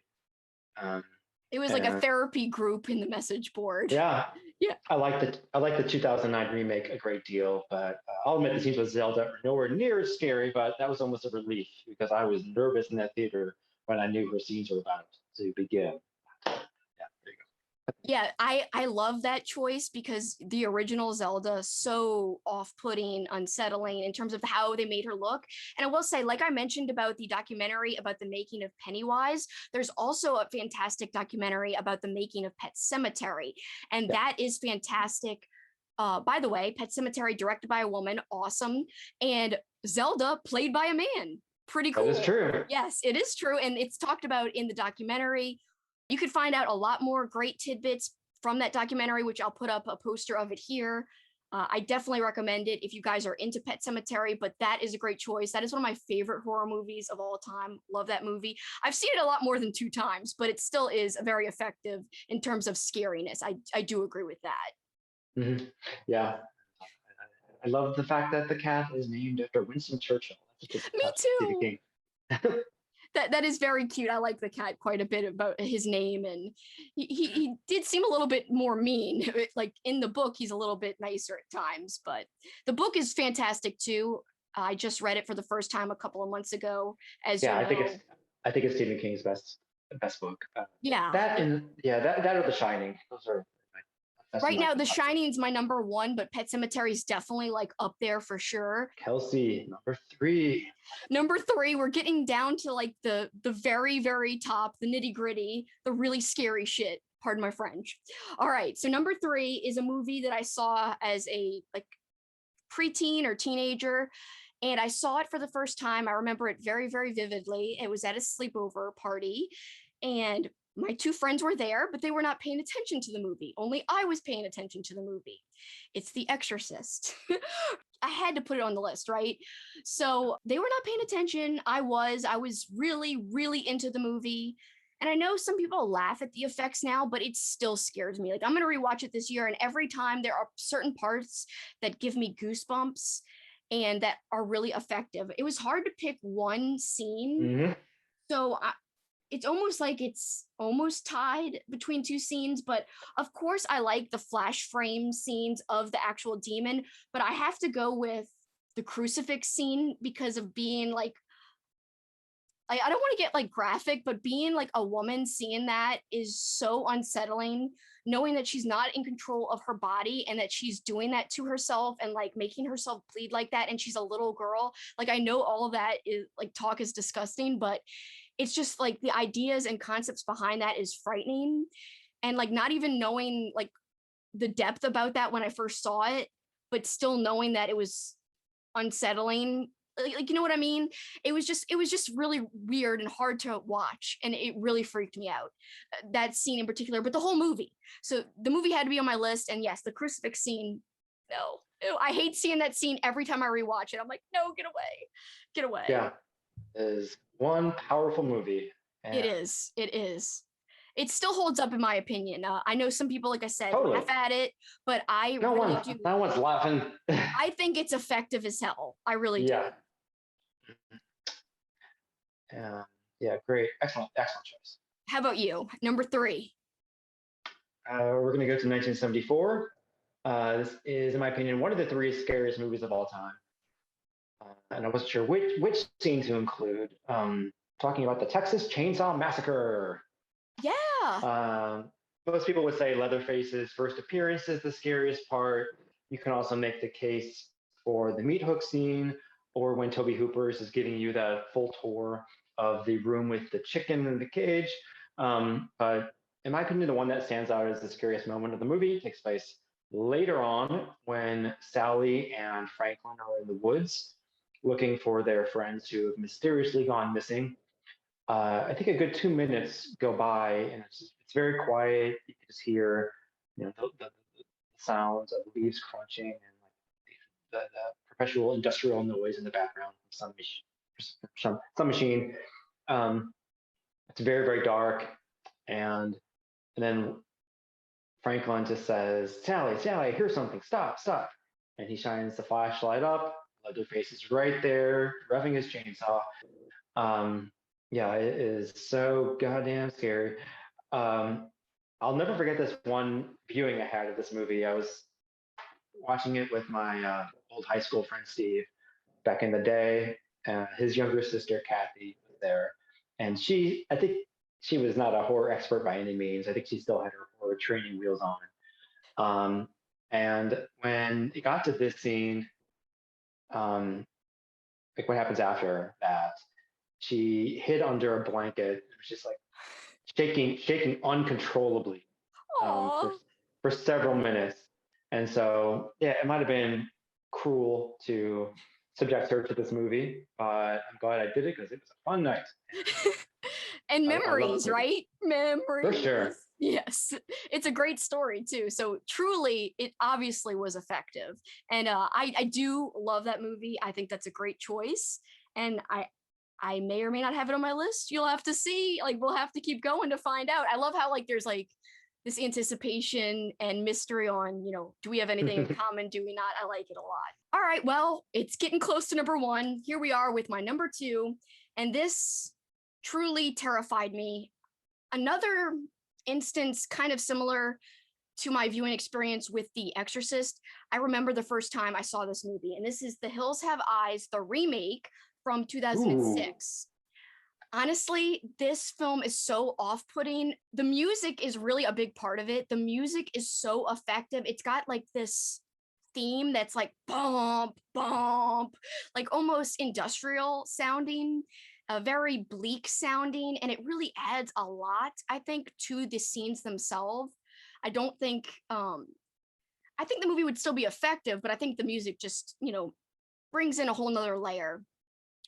It was like a therapy group in the message board. Yeah. Yeah. I like the 2009 remake a great deal, but I'll admit the scenes with Zelda are nowhere near as scary, but that was almost a relief because I was nervous in that theater when I knew her scenes were about to begin. Yeah, there you Yeah, I love that choice because the original Zelda is so off-putting, unsettling in terms of how they made her look. And I will say, like I mentioned about the documentary about the making of Pennywise, there's also a fantastic documentary about the making of Pet Cemetery, and Yeah, that is fantastic. By the way, Pet Cemetery directed by a woman, awesome, and Zelda played by a man, pretty that is cool. true. Yes, it is true, and it's talked about in the documentary. You could find out a lot more great tidbits from that documentary, which I'll put up a poster of it here. I definitely recommend it if you guys are into Pet Cemetery, but that is a great choice. That is one of my favorite horror movies of all time. Love that movie. I've seen it a lot more than 2 times, but it still is very effective in terms of scariness. I do agree with that. Hmm. Yeah, I love the fact that the cat is named after Winston Churchill. That's just a Me touch, Stephen too. King. That is very cute. I like the cat quite a bit about his name, and he did seem a little bit more mean. Like in the book, he's a little bit nicer at times, but the book is fantastic too. I just read it for the first time a couple of months ago, as you Yeah, know. I think it's Stephen King's best book. Yeah, That and yeah, that or The Shining. Those are right my now, The top two. Shining is my number one, but Pet Cemetery is definitely like up there for sure. Kelsi, number three. Number three, we're getting down to like the very very top, the nitty gritty, the really scary shit. Pardon my French. All right, so number three is a movie that I saw as a like preteen or teenager, and I saw it for the first time. I remember it very very vividly. It was at a sleepover party, and my two friends were there, but they were not paying attention to the movie. Only I was paying attention to the movie. It's The Exorcist. I had to put it on the list, right? So they were not paying attention. I was really, really into the movie. And I know some people laugh at the effects now, but it still scares me. Like I'm gonna rewatch it this year, and every time there are certain parts that give me goosebumps and that are really effective. It was hard to pick one scene. Hmm. So it's almost like it's almost tied between two scenes, but of course I like the flash frame scenes of the actual demon, but I have to go with the crucifix scene because of being like I don't want to get like graphic, but being like a woman seeing that is so unsettling, knowing that she's not in control of her body and that she's doing that to herself and like making herself bleed like that, and she's a little girl. Like I know all of that is like talk is disgusting, but it's just like the ideas and concepts behind that is frightening, and like not even knowing like the depth about that when I first saw it, but still knowing that it was unsettling. Like you know what I mean? It was just really weird and hard to watch, and it really freaked me out. That scene in particular, but the whole movie. So the movie had to be on my list, and yes, the crucifix scene. No, ew, I hate seeing that scene every time I rewatch it. I'm like, no, get away, get away. Yeah, is one powerful movie, It and is. It is. It still holds up in my opinion. I know some people, like I said, totally, laugh at it, but I no really one, do. no one's laughing. I think it's effective as hell. I really do. Yeah, yeah, yeah. Great, excellent choice. How about you? Number three. We're gonna go to 1974. This is, in my opinion, one of the three scariest movies of all time. And I wasn't sure which scene to include. Talking about the Texas Chainsaw Massacre. Yeah. Most people would say Leatherface's first appearance is the scariest part. You can also make the case for the meat hook scene, or when Toby Hooper's is giving you the full tour of the room with the chicken in the cage. But in my opinion, the one that stands out as the scariest moment of the movie takes place later on when Sally and Franklin are in the woods looking for their friends who have mysteriously gone missing. I think a good 2 minutes go by, and it's very quiet. You can just hear, the sounds of leaves crunching and like the perpetual industrial noise in the background from some machine. Um, it's very very dark, and then Franklin just says, "Sally, Sally, I hear something. Stop, stop!" And he shines the flashlight up. Leatherface is right there, revving his chainsaw. Um, yeah, it is so goddamn scary. Um, I'll never forget this one viewing I had of this movie. I was watching it with my old high school friend Steve back in the day. His younger sister Kathy was there, and I think she was not a horror expert by any means. I think she still had her horror training wheels on. And when it got to this scene, um, like what happens after that, she hid under a blanket. It was just like shaking uncontrollably Aw. for several minutes. And so, yeah, it might have been cruel to subject her to this movie, but I'm glad I did it because it was a fun night. And I love this memories, movie. right? For Memories. sure. Yes, it's a great story too. So truly, it obviously was effective, and I do love that movie. I think that's a great choice, and I may or may not have it on my list. You'll have to see. Like we'll have to keep going to find out. I love how like there's like this anticipation and mystery on, do we have anything in common? Do we not? I like it a lot. All right, well, it's getting close to number one. Here we are with my number two, and this truly terrified me. Another instance kind of similar to my viewing experience with The Exorcist. I remember the first time I saw this movie, and this is The Hills Have Eyes, the remake from 2006. Honestly, this film is so off-putting. The music is really a big part of it. The music is so effective. It's got like this theme that's like bump, bump, like almost industrial sounding, very bleak sounding, and it really adds a lot, I think, to the scenes themselves. I don't think I think the movie would still be effective, but I think the music just, brings in a whole nother layer,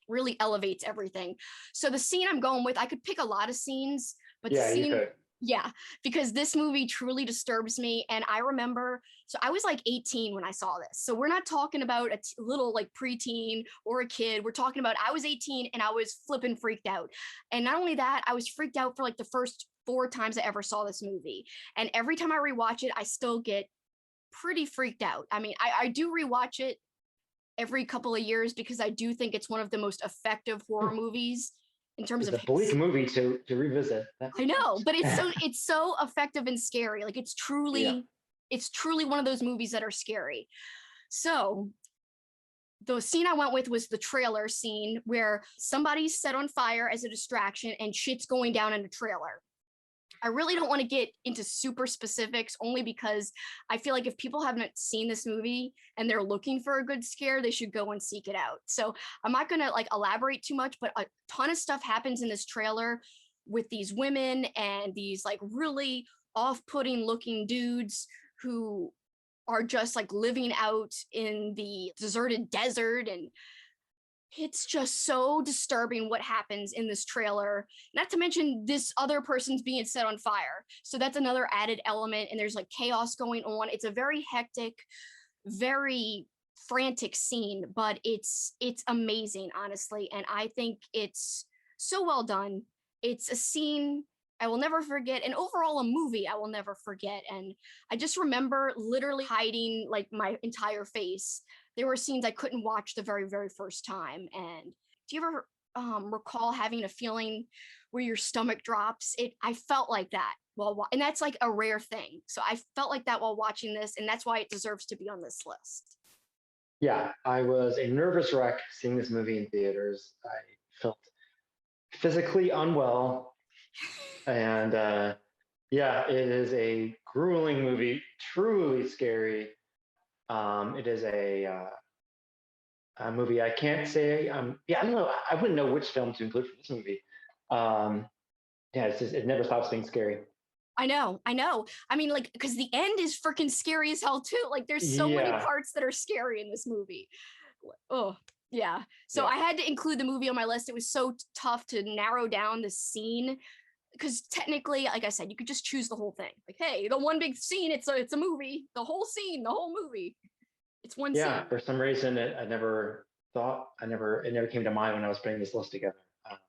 really elevates everything. So the scene I'm going with, I could pick a lot of scenes, but Yeah, the you scene, could. yeah, because this movie truly disturbs me. And I remember, so I was like 18 when I saw this. So we're not talking about a little like preteen or a kid. We're talking about I was 18 and I was flipping freaked out. And not only that, I was freaked out for like the first 4 times I ever saw this movie. And every time I rewatch it, I still get pretty freaked out. I mean, I do rewatch it every couple of years because I do think it's one of the most effective horror movies in terms It's of a bleak movie to revisit. I know, but it's so effective and scary. Like it's Yeah. truly one of those movies that are scary. So the scene I went with was the trailer scene where somebody's set on fire as a distraction and shit's going down in a trailer. I really don't want to get into super specifics only because I feel like if people haven't seen this movie and they're looking for a good scare, they should go and seek it out. So I'm not going to like elaborate too much, but a ton of stuff happens in this trailer with these women and these like really off-putting looking dudes who are just like living out in the deserted desert, and it's just so disturbing what happens in this trailer. Not to mention this other person's being set on fire. So that's another added element, and there's like chaos going on. It's a very hectic, very frantic scene, but it's amazing, honestly. And I think it's so well done. It's a scene I will never forget, and overall a movie I will never forget. And I just remember literally hiding like my entire face. There were scenes I couldn't watch the very, very first time. And do you ever recall having a feeling where your stomach drops? I felt like that and that's like a rare thing. So I felt like that while watching this, and that's why it deserves to be on this list. Yeah, I was a nervous wreck seeing this movie in theaters. I felt physically unwell. And yeah, it is a grueling movie, truly scary. It is a movie I can't say. Yeah, I don't know. I wouldn't know which film to include for this movie. Yeah, it's just it never stops being scary. I know. I mean, like, because the end is freaking scary as hell too. Like, there's so many Yeah, parts that are scary in this movie. Oh, yeah. So yeah, I had to include the movie on my list. It was so tough to narrow down the scene because technically, like I said, you could just choose the whole thing. Like, hey, the one big scene, it's a movie. The whole scene, the whole movie. It's one yeah. scene. For some reason, it never came to mind when I was putting this list together. But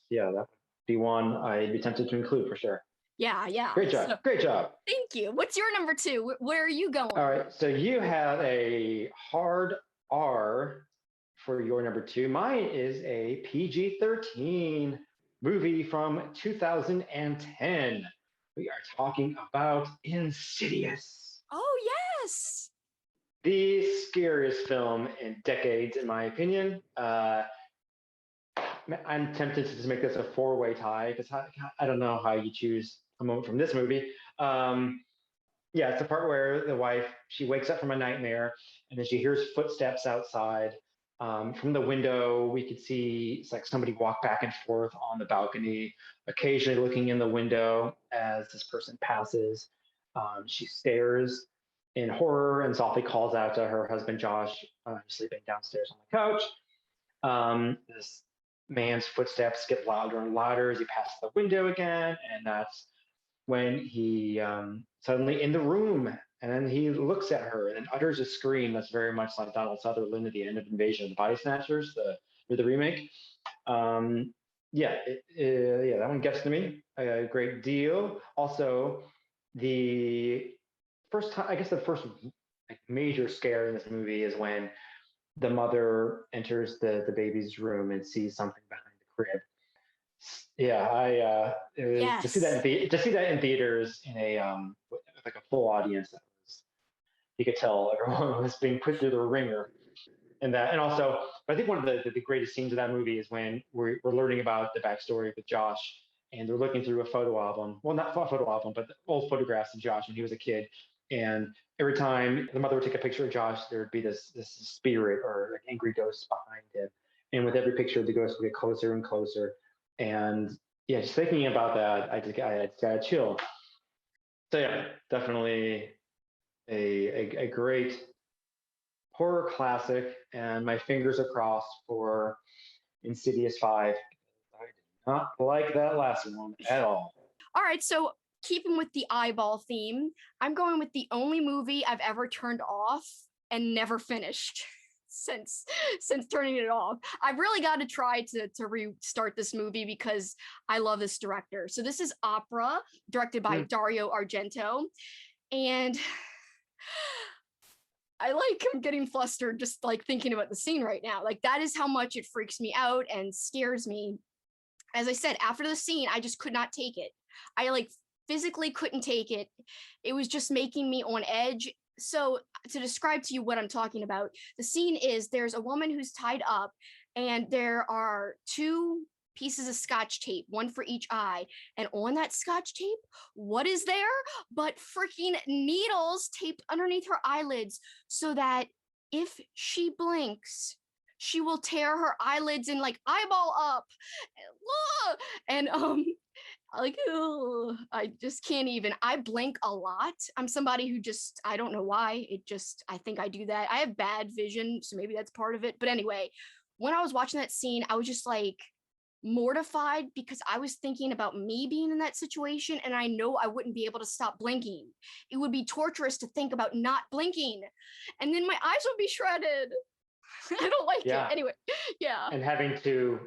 yeah, that would be one I'd be tempted to include for sure. Yeah. Great job. So, Great job. thank you. What's your number two? Where are you going? All right. So you have a hard R for your number two. Mine is a PG-13 movie from 2010. We are talking about Insidious, Oh, yes. the scariest film in decades, in my opinion. I'm tempted to just make this a four-way tie because I don't know how you choose a moment from this movie. Um, yeah, it's the part where the wife she wakes up from a nightmare and then she hears footsteps outside. From the window, we could see it's like somebody walk back and forth on the balcony, occasionally looking in the window as this person passes. She stares in horror and softly calls out to her husband Josh, sleeping downstairs on the couch. This man's footsteps get louder and louder as he passes the window again, and that's when he suddenly in the room, and then he looks at her and then utters a scream that's very much like Donald Sutherland at the end of Invasion of the Body Snatchers, the remake. Yeah, that one gets to me a great deal. Also, the first time, I guess the first like, major scare in this movie is when the mother enters the baby's room and sees something behind the crib. Yeah, to see that Yes. to see that in theaters in a with like a full audience, that was you could tell everyone was being put through the ringer. And also, I think one of the greatest scenes of that movie is when we're learning about the backstory with Josh, and they're looking through a photo album. Well, not a photo album, but old photographs of Josh when he was a kid. And every time the mother would take a picture of Josh, there would be this spirit or like angry ghost behind him. And with every picture, the ghost would get closer and closer. And yeah, just thinking about that, I just got a chill. So yeah, definitely a great horror classic, and my fingers are crossed for Insidious 5. I did not like that last one at all. All right, so keeping with the eyeball theme, I'm going with the only movie I've ever turned off and never finished since turning it off. I've really got to try to restart this movie because I love this director. So this is Opera, directed by Dario Argento, and I like am getting flustered just like thinking about the scene right now. Like that is how much it freaks me out and scares me. As I said, after the scene, I just could not take it. I like physically couldn't take it. It was just making me on edge. So to describe to you what I'm talking about, the scene is there's a woman who's tied up and there are two pieces of scotch tape, one for each eye. And on that scotch tape, what is there but freaking needles taped underneath her eyelids so that if she blinks, she will tear her eyelids and like eyeball up. And like I just can't even. I blink a lot. I'm somebody who just I don't know why. I think I do that. I have bad vision, so maybe that's part of it. But anyway, when I was watching that scene, I was just like mortified because I was thinking about me being in that situation and I know I wouldn't be able to stop blinking. It would be torturous to think about not blinking and then my eyes would be shredded. I don't like it. Anyway, yeah. And having to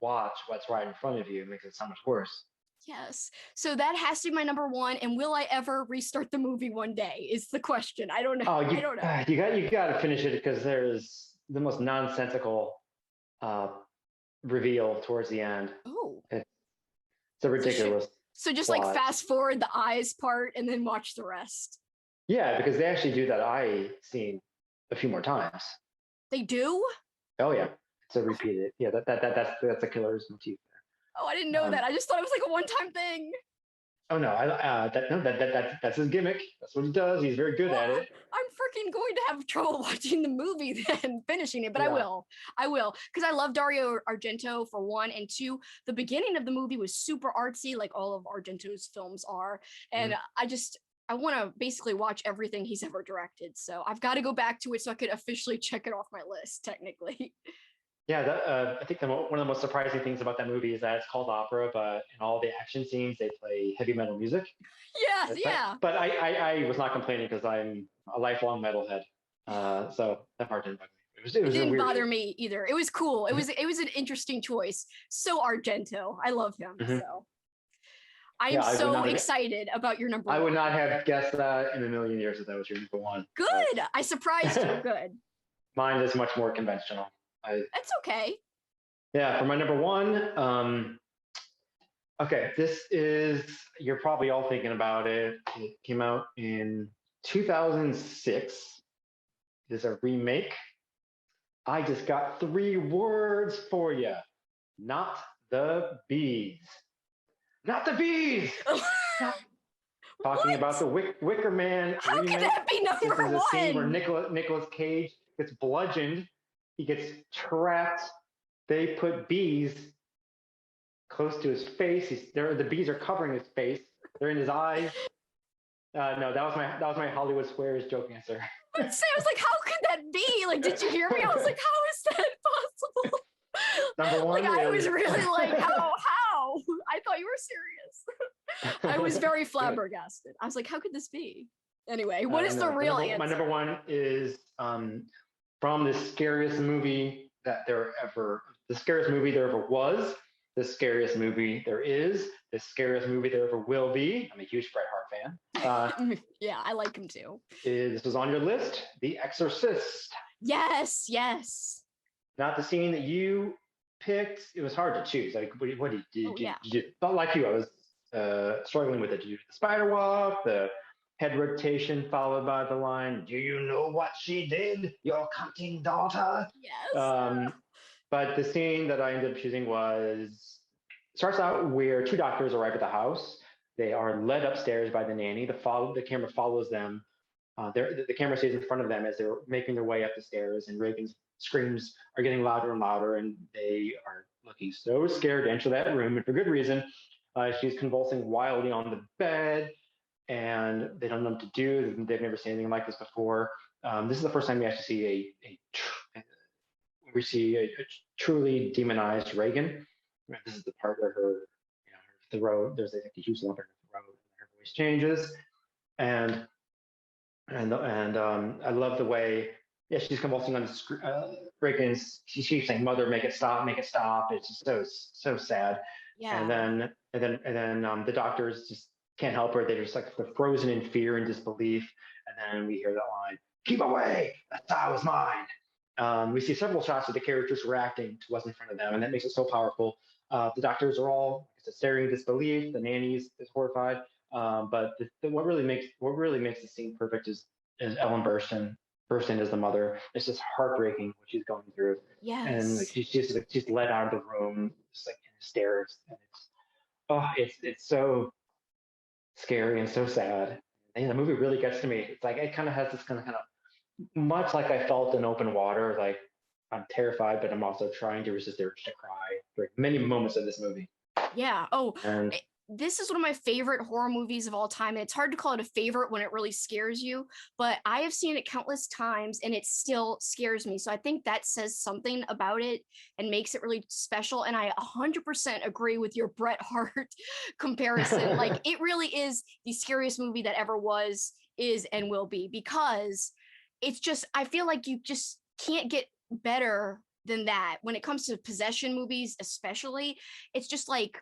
watch what's right in front of you makes it so much worse. Yes. So that has to be my number one. And will I ever restart the movie one day is the question. I don't know. I don't know. You got to finish it because there's the most nonsensical reveal towards the end. Oh. It's a ridiculous. So just plot. Like fast forward the eyes part and then watch the rest. Yeah, because they actually do that eye scene a few more times. They do? Oh yeah, it's a repeated. Yeah, that's a killer's motif there. Oh, I didn't know that. I just thought it was like a one-time thing. Oh no, that's his gimmick. That's what he does. He's very good at it. I'm freaking going to have trouble watching the movie then finishing it, but yeah. I will, because I love Dario Argento for one, and two, the beginning of the movie was super artsy, like all of Argento's films are, and I want to basically watch everything he's ever directed. So I've got to go back to it so I could officially check it off my list, technically. Yeah, I think one of the most surprising things about that movie is that it's called opera, but in all the action scenes, they play heavy metal music. Yeah. But I was not complaining because I'm a lifelong metalhead. So that part didn't bug me. It didn't bother me either. It was cool. It was an interesting choice. So Argento. I love him. So I am so excited about your number one. I would not have guessed that in a million years if that was your number one. Good. I surprised you. Good. Mine is much more conventional. That's okay. Yeah, for my number one, okay, this is, you're probably all thinking about it. It came out in 2006. It is a remake. I just got 3 words for you. Not the Bees. Not the Bees. Not- Talking about the Wicker Man How remake. could that be This number is a scene where one? Nicolas Cage gets bludgeoned. He gets trapped. They put bees close to his face. The bees are covering his face. They're in his eyes. No, that was my Hollywood Squares joke answer. I was like, how could that be? Like, did you hear me? I was like, how is that possible? Number one Like, I is- was really like, how? I thought you were serious. I was very flabbergasted. I was like, how could this be? Anyway, what is the real answer? My number one is from the scariest movie that there ever, the scariest movie there ever was, the scariest movie there is, the scariest movie there ever will be. I'm a huge Bret Hart fan. Yeah, I like him too. This was on your list, The Exorcist. Yes, yes. Not the scene that you picked. It was hard to choose. Like, what did you do? Yeah. Not like you. I was struggling with it. Did you do the spider walk, the head rotation followed by the line, "Do you know what she did, your cunting daughter?" Yes. But the scene that I ended up choosing starts out where two doctors arrive at the house. They are led upstairs by the nanny. The camera follows them. The camera stays in front of them as they're making their way up the stairs, and Reagan's screams are getting louder and louder, and they are looking so scared to enter that room, and for good reason. She's convulsing wildly on the bed, and they don't know what to do. They've never seen anything like this before. This is the first time we actually see a truly demonized Reagan. This is the part where her throat, there's like a huge lump in her throat, and her voice changes, and I love the way, yeah, she's convulsing on the screen. Reagan's, she's saying, "Mother, make it stop, make it stop." It's just so sad. Yeah. And then the doctors just can't help her. They're just like they're frozen in fear and disbelief. And then we hear that line, "Keep away, that child is mine." We see several shots of the characters reacting to what's in front of them, and that makes it so powerful. The doctors are all staring in disbelief. The nanny is horrified. But what really makes the scene perfect is Ellen Burstyn as the mother. It's just heartbreaking what she's going through. Yes. And like, she's led out of the room, just like in hysterics. And it's so scary and so sad. And the movie really gets to me. It's like it kind of has this kind of much like I felt in Open Water. Like I'm terrified, but I'm also trying to resist the urge to cry during many moments of this movie. Yeah. Oh, And this is one of my favorite horror movies of all time. And it's hard to call it a favorite when it really scares you, but I have seen it countless times and it still scares me. So I think that says something about it and makes it really special. And I 100% agree with your Bret Hart comparison. Like it really is the scariest movie that ever was, is, and will be, because it's just, I feel like you just can't get better than that when it comes to possession movies, especially. It's just like,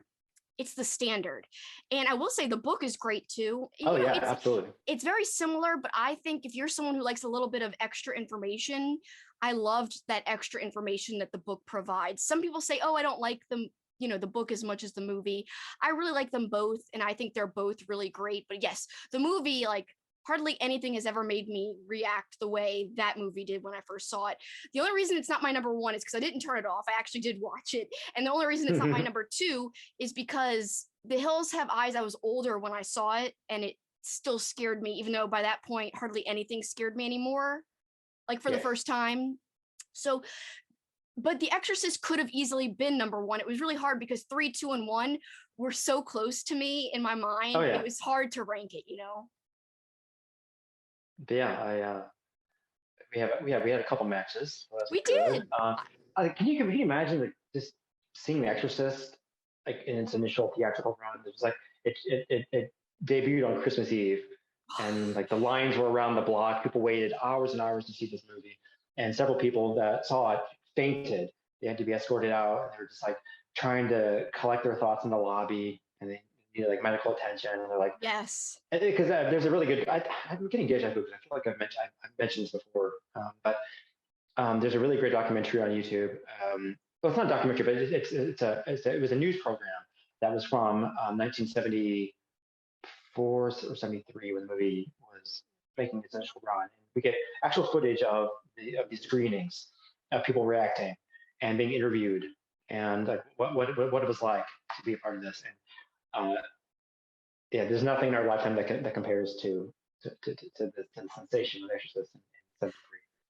it's the standard. And I will say the book is great too. Absolutely. It's very similar, but I think if you're someone who likes a little bit of extra information, I loved that extra information that the book provides. Some people say, "Oh, I don't like them, the book as much as the movie." I really like them both, and I think they're both really great. But yes, the movie, like, hardly anything has ever made me react the way that movie did when I first saw it. The only reason it's not my number one is because I didn't turn it off. I actually did watch it. And the only reason it's not my number two is because The Hills Have Eyes, I was older when I saw it, and it still scared me, even though by that point, hardly anything scared me anymore, like for the first time. So, but The Exorcist could have easily been number one. It was really hard because 3, 2, and 1 were so close to me in my mind. Oh, yeah. It was hard to rank it, But yeah, we had a couple matches. So We did. Can you imagine like just seeing The Exorcist like in its initial theatrical run? It was like it debuted on Christmas Eve, and like the lines were around the block. People waited hours and hours to see this movie, and several people that saw it fainted. They had to be escorted out, and they were just like trying to collect their thoughts in the lobby, and they needed like medical attention, and they're like, Yes. because there's a really good. I'm getting deja vu because I feel like I've mentioned this before, but there's a really great documentary on YouTube. Well, it's not a documentary, but it was a news program that was from 1974 or 73 when the movie was making its initial run. We get actual footage of these screenings of people reacting and being interviewed and like what it was like to be a part of this. And yeah, there's nothing in our lifetime that compares to the sensation of Exorcist in 73.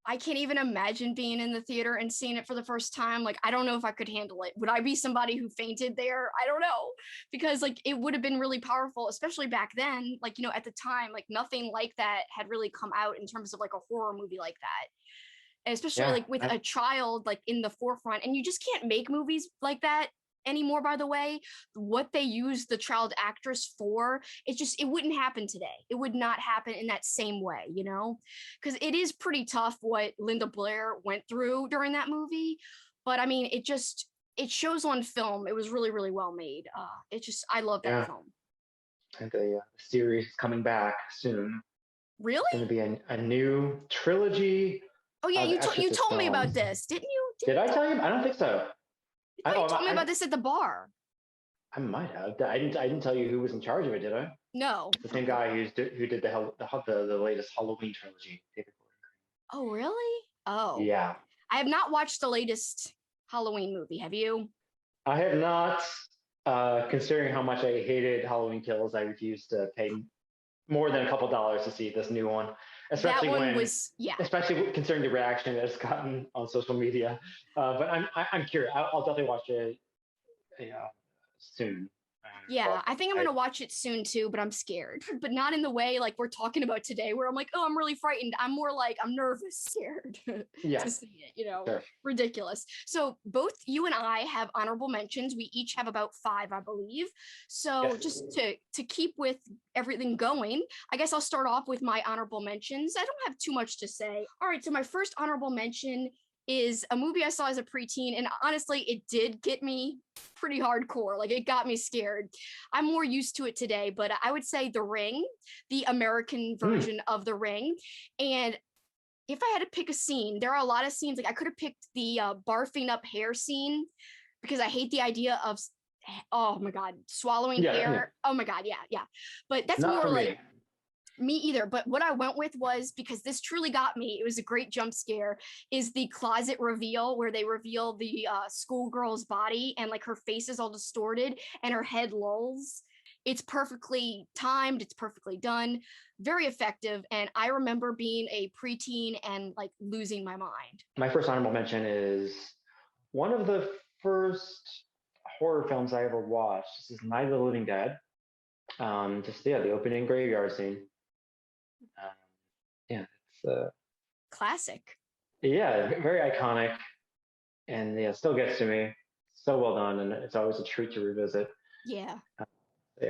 I can't even imagine being in the theater and seeing it for the first time. Like, I don't know if I could handle it. Would I be somebody who fainted there? I don't know. Because like it would have been really powerful, especially back then. Like, you know, at the time, like nothing like that had really come out in terms of like a horror movie like that. Especially Yeah, like with a child like in the forefront. And you just can't make movies like that anymore, by the way. What they use the child actress for, it wouldn't happen today. It would not happen in that same way, you know, because it is pretty tough what Linda Blair went through during that movie. But I mean, it shows on film. It was really, really well made. I love that yeah. film. And the series is coming back soon. Really? It's going to be a new trilogy. Oh yeah, of you Exorcist told me about films. this, didn't you? Did I tell you? I don't think so. I thought you told me about this at the bar. I might have. I didn't tell you who was in charge of it, did I? No. The same guy who did the latest Halloween trilogy. David Oh really? Oh. Gordon. Yeah. I have not watched the latest Halloween movie. Have you? I have not. Considering how much I hated Halloween Kills, I refused to pay more than a couple dollars to see this new one. That one was especially considering the reaction that it's gotten on social media. But I'm curious. I'll definitely watch it soon. Yeah, I think I'm gonna watch it soon too, but I'm scared. But not in the way like we're talking about today, where I'm like, oh, I'm really frightened. I'm more like I'm nervous, scared to see it. You know, sure. Ridiculous. So both you and I have honorable mentions. We each have about 5, I believe. So just to keep with everything going, I guess I'll start off with my honorable mentions. I don't have too much to say. All right, so my first honorable mention is a movie I saw as a preteen, and honestly, it did get me pretty hardcore. Like, it got me scared. I'm more used to it today, but I would say The Ring, the American version of The Ring. And if I had to pick a scene, there are a lot of scenes. Like, I could have picked the barfing up hair scene because I hate the idea of, oh my God, swallowing hair. Yeah. Oh my God, yeah. But that's not more like, me either. But what I went with was, because this truly got me, it was a great jump scare, is the closet reveal where they reveal the schoolgirl's body and like her face is all distorted and her head lolls. It's perfectly timed. It's perfectly done. Very effective. And I remember being a preteen and like losing my mind. My first honorable mention is one of the first horror films I ever watched. This is Night of the Living Dead. The opening graveyard scene. It's classic. Yeah, very iconic, and yeah, still gets to me. So well done, and it's always a treat to revisit. Yeah.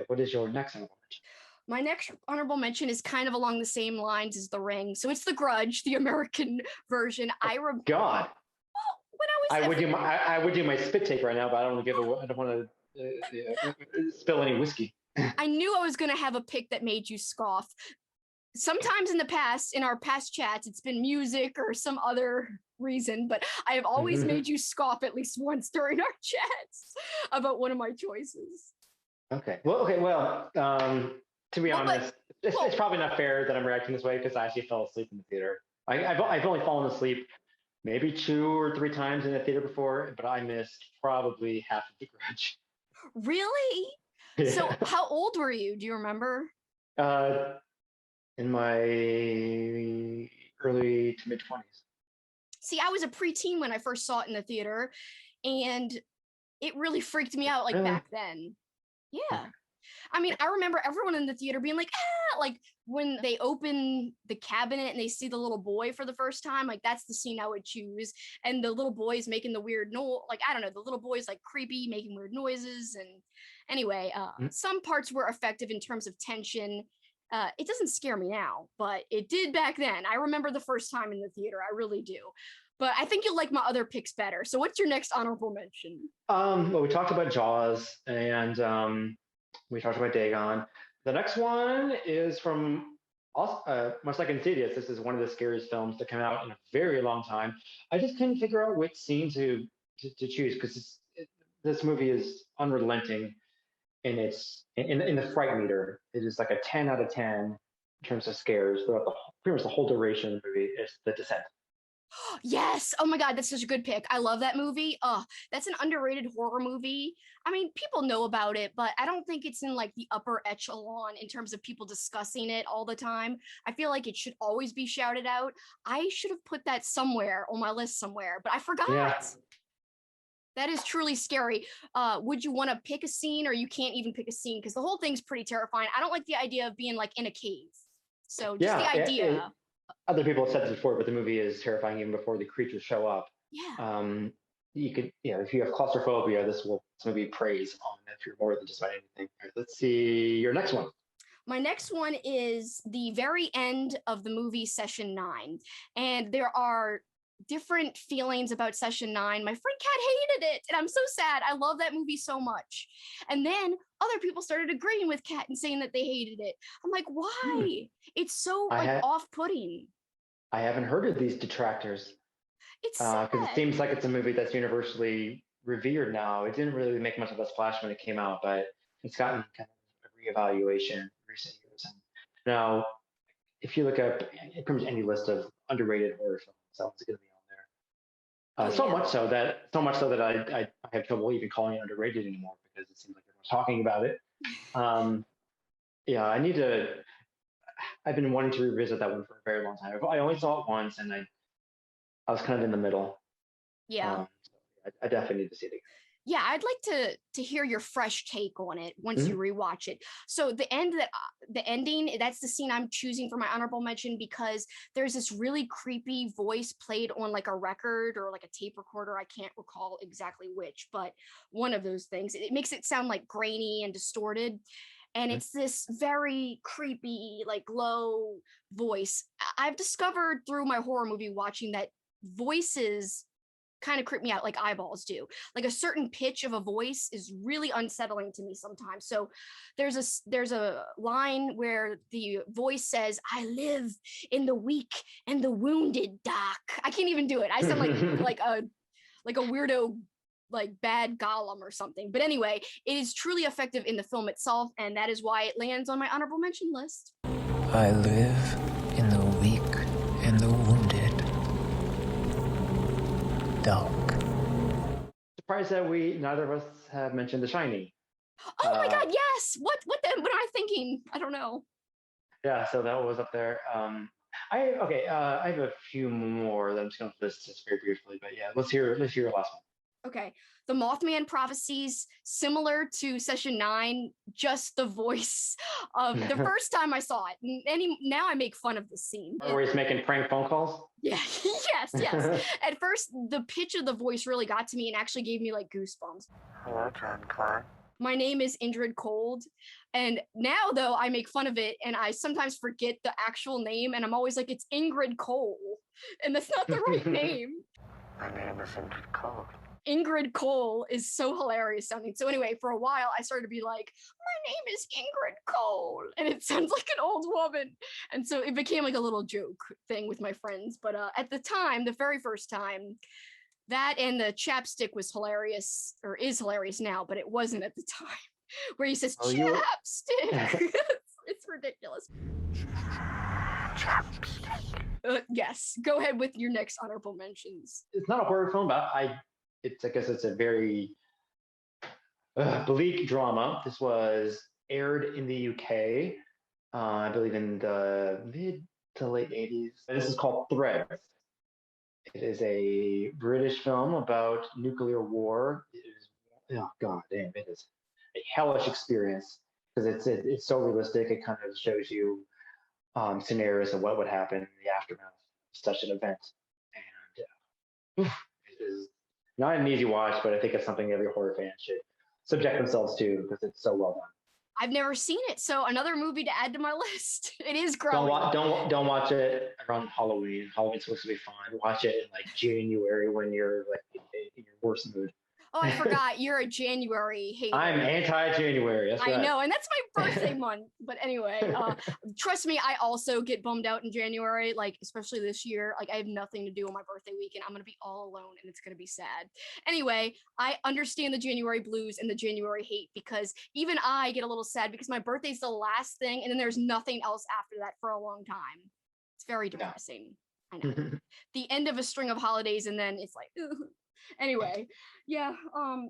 What is your next honorable mention? My next honorable mention is kind of along the same lines as The Ring. So it's The Grudge, the American version. God. Well, when I would do my spit take right now, but I don't want to give away. I don't want to spill any whiskey. I knew I was going to have a pick that made you scoff. Sometimes in the past, in our past chats, it's been music or some other reason, but I have always made you scoff at least once during our chats about one of my choices. Okay. Well, to be honest, it's probably not fair that I'm reacting this way because I actually fell asleep in the theater. I've only fallen asleep maybe 2 or 3 times in the theater before, but I missed probably half of The Grudge. Really? Yeah. So how old were you? Do you remember? In my early to mid 20s. See, I was a preteen when I first saw it in the theater, and it really freaked me out back then. Yeah. I mean, I remember everyone in the theater being like, like when they open the cabinet and they see the little boy for the first time, like that's the scene I would choose. And the little boy's making the weird noise, like, I don't know, the little boy's like creepy, making weird noises. And anyway, some parts were effective in terms of tension. It doesn't scare me now, but it did back then. I remember the first time in the theater. I really do. But I think you'll like my other picks better. So what's your next honorable mention? Well, we talked about Jaws and we talked about Dagon. The next one is from much like Insidious. This is one of the scariest films that came out in a very long time. I just couldn't figure out which scene to choose because this movie is unrelenting. And it's in the fright meter. It is like a 10 out of 10 in terms of scares throughout pretty much the whole duration of the movie. It's The Descent. Yes. Oh my God, that's such a good pick. I love that movie. That's an underrated horror movie. I mean, people know about it, but I don't think it's in like the upper echelon in terms of people discussing it all the time. I feel like it should always be shouted out. I should have put that somewhere on my list somewhere, but I forgot. Yeah. That is truly scary. Would you want to pick a scene, or you can't even pick a scene because the whole thing's pretty terrifying? I don't like the idea of being like in a cave. So just the idea. Other people have said this before, but the movie is terrifying even before the creatures show up. Yeah. You could, if you have claustrophobia, this movie preys on if you're more than just about anything. All right, let's see your next one. My next one is the very end of the movie Session 9. And there are different feelings about Session 9. My friend Kat hated it, and I'm so sad. I love that movie so much. And then other people started agreeing with Kat and saying that they hated it. I'm like, why? It's so off-putting. I haven't heard of these detractors. It's sad. Because it seems like it's a movie that's universally revered now. It didn't really make much of a splash when it came out, but it's gotten kind of a reevaluation in recent years. And now, if you look up pretty much any list of underrated horror films, it's going to be on there. So much so that I have trouble even calling it underrated anymore because it seems like everyone's talking about it. I need to. I've been wanting to revisit that one for a very long time. I only saw it once, and I was kind of in the middle. Yeah. I definitely need to see it again. Yeah, I'd like to hear your fresh take on it once you rewatch it. So the ending, that's the scene I'm choosing for my honorable mention because there's this really creepy voice played on like a record or like a tape recorder. I can't recall exactly which, but one of those things. It makes it sound like grainy and distorted. And it's this very creepy, like low voice. I've discovered through my horror movie watching that voices kind of creep me out like eyeballs do. Like a certain pitch of a voice is really unsettling to me sometimes. So there's a line where the voice says, "I live in the weak and the wounded, Doc." I can't even do it. I sound like a weirdo, like bad Gollum or something. But anyway, it is truly effective in the film itself, and that is why it lands on my honorable mention list. I live in the weak and the wounded, Doc. Surprised that neither of us have mentioned The Shining. Oh my God, yes! What am I thinking? I don't know. Yeah, so that was up there. I have a few more that I'm just going to list just very briefly, but yeah, let's hear your last one. Okay. The Mothman prophecies, similar to Session 9, just the voice of the first time I saw it. Now I make fun of the scene. Where he's making prank phone calls? Yeah, yes. At first, the pitch of the voice really got to me and actually gave me like goosebumps. Hello, John Klein. My name is Indrid Cold. And now, though, I make fun of it and I sometimes forget the actual name and I'm always like, it's Ingrid Cole. And that's not the right name. My name is Indrid Cold. Ingrid Cole is so hilarious sounding. So anyway, for a while, I started to be like, my name is Ingrid Cole. And it sounds like an old woman. And so it became like a little joke thing with my friends. But at the time, the very first time, that and the chapstick was hilarious, or is hilarious now, but it wasn't at the time. Where he says, chapstick. It's ridiculous. Chapstick. Yes, go ahead with your next honorable mentions. It's not a horror film, but I guess it's a very bleak drama. This was aired in the UK, I believe in the mid to late 80s. This is called Threads. It is a British film about nuclear war. It is a hellish experience because it's so realistic. It kind of shows you scenarios of what would happen in the aftermath of such an event. And it is not an easy watch, but I think it's something every horror fan should subject themselves to because it's so well done. I've never seen it, so another movie to add to my list. It is growing. Don't watch it around Halloween. Halloween's supposed to be fun. Watch it in like January when you're like in your worst mood. Oh, I forgot. You're a January hater. I'm anti-January. That's right. I know, and that's my birthday month. But anyway, trust me, I also get bummed out in January, like especially this year. Like I have nothing to do on my birthday weekend. I'm gonna be all alone, and it's gonna be sad. Anyway, I understand the January blues and the January hate because even I get a little sad because my birthday's the last thing, and then there's nothing else after that for a long time. It's very depressing. I know. The end of a string of holidays, and then it's like, ugh. Anyway, yeah.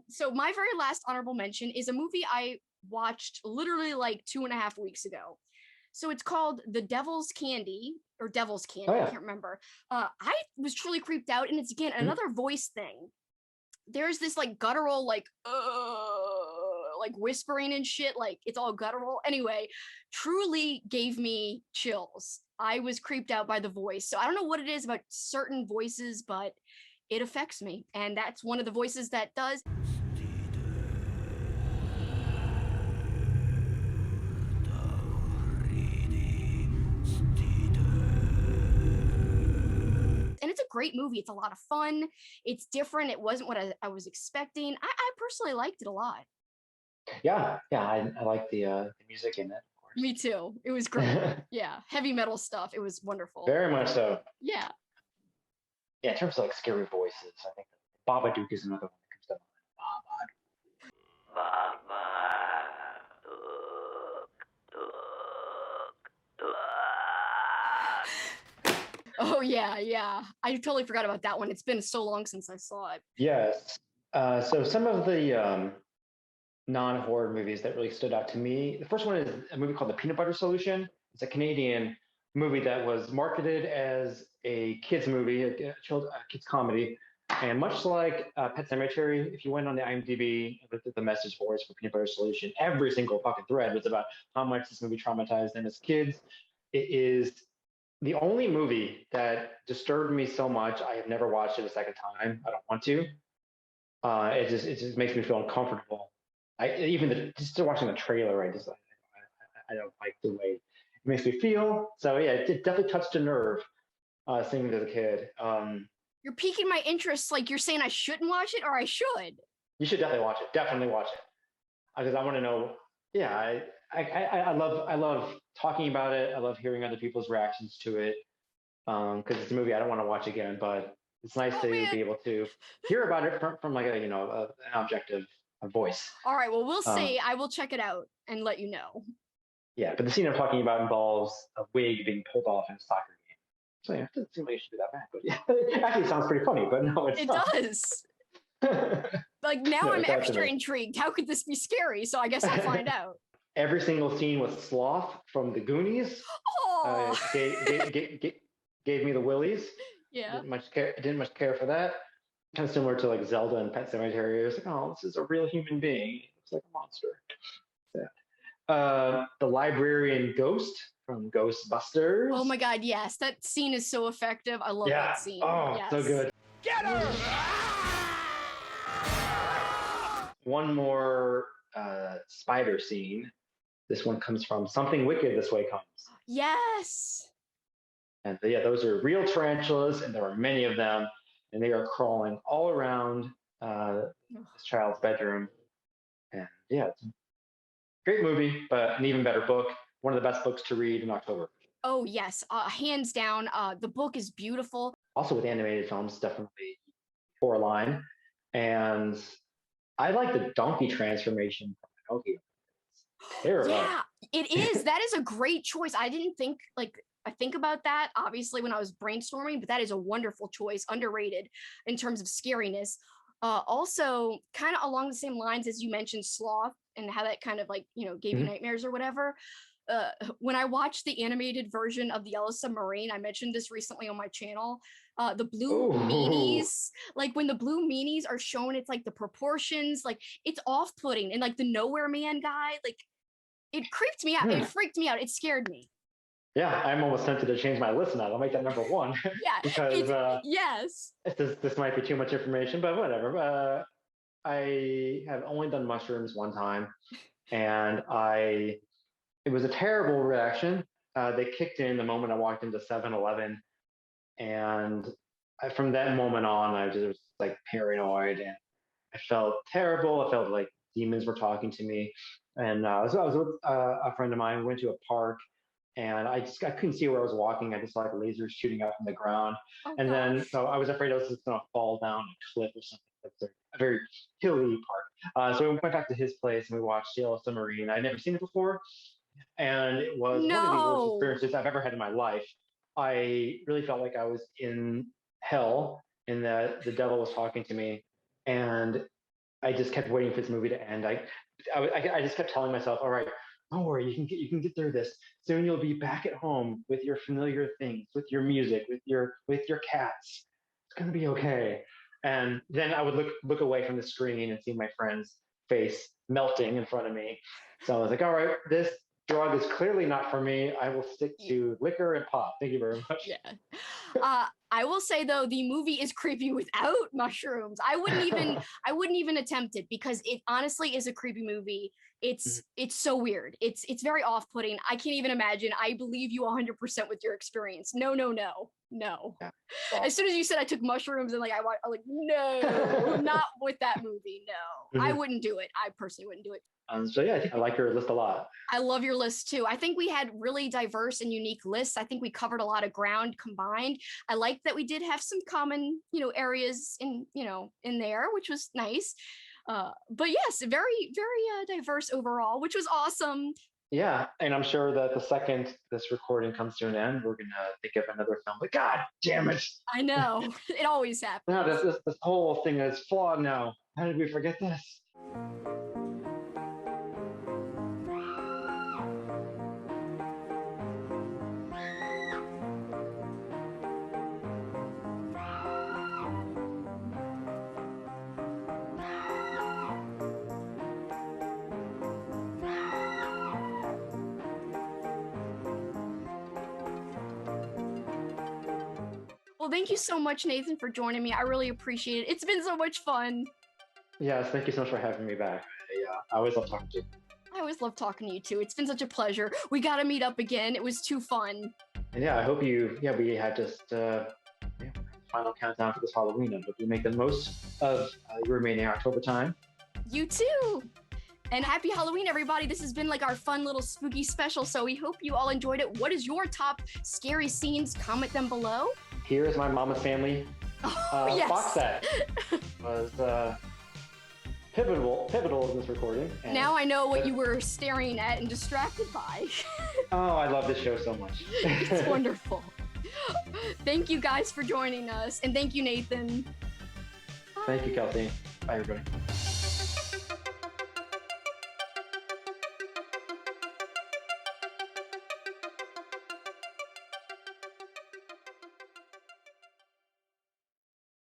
So my very last honorable mention is a movie I watched literally like 2.5 weeks ago. So it's called The Devil's Candy or Devil's Candy. Oh, yeah. I can't remember. I was truly creeped out, and it's again another voice thing. There's this like guttural, like whispering and shit. Like it's all guttural. Anyway, truly gave me chills. I was creeped out by the voice. So I don't know what it is about certain voices, but it affects me. And that's one of the voices that does. And it's a great movie. It's a lot of fun. It's different. It wasn't what I was expecting. I personally liked it a lot. Yeah, I like the music in it, of course. Me too. It was great. Yeah, heavy metal stuff. It was wonderful. Very much so. Yeah. Yeah, in terms of like scary voices, I think Babadook is another one that comes to mind. Oh yeah. I totally forgot about that one. It's been so long since I saw it. Yes. So some of the non-horror movies that really stood out to me. The first one is a movie called The Peanut Butter Solution. It's a Canadian movie that was marketed as a kids movie, a kids comedy. And much like Pet Sematary, if you went on the IMDb and looked at the message boards for Peanut Butter Solution, every single fucking thread was about how much this movie traumatized them as kids. It is the only movie that disturbed me so much. I have never watched it a second time. I don't want to. It just makes me feel uncomfortable. Just watching the trailer, I don't like the way it makes me feel. So yeah, it definitely touched a nerve seeing it as a kid. You're piquing my interest. Like you're saying I shouldn't watch it, or I should. You should definitely watch it. Definitely watch it because I want to know. Yeah, I love talking about it. I love hearing other people's reactions to it because it's a movie I don't want to watch again, but it's nice to be able to hear about it from like an objective voice. All right, well, we'll see. I will check it out and let you know. Yeah, but the scene I'm talking about involves a wig being pulled off in a soccer game. So yeah, it doesn't seem like it should be that bad, but yeah, it actually sounds pretty funny, but no, it's not. It does. Like now No, I'm it's extra actually intrigued. How could this be scary? So I guess I'll find out. Every single scene with Sloth from the Goonies gave me the willies. Yeah. Didn't much care for that. Kind of similar to like Zelda and Pet Sematary. It was like, oh, this is a real human being. It's like a monster. Yeah. The librarian ghost from Ghostbusters. Oh my God, yes. That scene is so effective. I love that scene. Oh, yes. so good. Get her! One more spider scene. This one comes from Something Wicked This Way Comes. Yes. And yeah, those are real tarantulas, and there are many of them, and they are crawling all around this child's bedroom. And yeah, it's a great movie, but an even better book. One of the best books to read in October. Oh yes, hands down. The book is beautiful. Also with animated films, definitely Coraline. And I like the donkey transformation from Pinocchio. It's terrible. Yeah, it is. That is a great choice. I didn't think I think about that obviously when I was brainstorming, but that is a wonderful choice, underrated in terms of scariness. Also, kind of along the same lines as you mentioned, Sloth, and how that kind of like gave you nightmares or whatever. When I watched the animated version of the Yellow Submarine, I mentioned this recently on my channel. The blue meanies, like when the blue meanies are shown, it's like the proportions, like it's off-putting, and like the Nowhere Man guy, like it creeped me out. It freaked me out. It scared me. Yeah, I'm almost tempted to change my list now. I'll make that number one. Yeah, because yes. This might be too much information, but whatever. I have only done mushrooms one time, and it was a terrible reaction. They kicked in the moment I walked into 7-Eleven, and from that moment on, I just was like paranoid, and I felt terrible. I felt like demons were talking to me, and so I was with a friend of mine. We went to a park, and I couldn't see where I was walking. I just saw like lasers shooting out from the ground, and then so I was afraid I was just gonna fall down a cliff or something. That's a very hilly park. So we went back to his place and we watched Yellow Submarine. I'd never seen it before, and it was one of the worst experiences I've ever had in my life. I really felt like I was in hell and that the devil was talking to me. And I just kept waiting for this movie to end. I just kept telling myself, all right, don't worry, you can get through this. Soon you'll be back at home with your familiar things, with your music, with your cats. It's gonna be okay. And then I would look away from the screen and see my friend's face melting in front of me. So I was like, all right, this drug is clearly not for me. I will stick to liquor and pop. Thank you very much. Yeah. I will say though, the movie is creepy without mushrooms. I wouldn't even attempt it because it honestly is a creepy movie. It's so weird. It's very off-putting. I can't even imagine. I believe you 100% with your experience. No. Yeah. As soon as you said I took mushrooms and like I'm like, no, not with that movie. No. I wouldn't do it. I personally wouldn't do it. So yeah, I think I like your list a lot. I love your list too. I think we had really diverse and unique lists. I think we covered a lot of ground combined. I like that we did have some common, areas in there, which was nice. But yes, very, very diverse overall, which was awesome. Yeah, and I'm sure that the second this recording comes to an end, we're gonna think of another film. But God damn it! I know it always happens. No, this whole thing is flawed now. How did we forget this? Well, thank you so much, Nathan, for joining me. I really appreciate it. It's been so much fun. Yes, thank you so much for having me back. I always love talking to you. I always love talking to you too. It's been such a pleasure. We got to meet up again. It was too fun. And yeah, I hope we had just final countdown for this Halloween. I hope you make the most of your remaining October time. You too. And happy Halloween, everybody. This has been like our fun little spooky special. So we hope you all enjoyed it. What is your top scary scenes? Comment them below. Here is my Mama's Family Yes. box set. Was pivotal in this recording. And now I know what you were staring at and distracted by. Oh, I love this show so much. It's wonderful. Thank you guys for joining us. And thank you, Nathan. Thank you, Kelsi. Bye, everybody.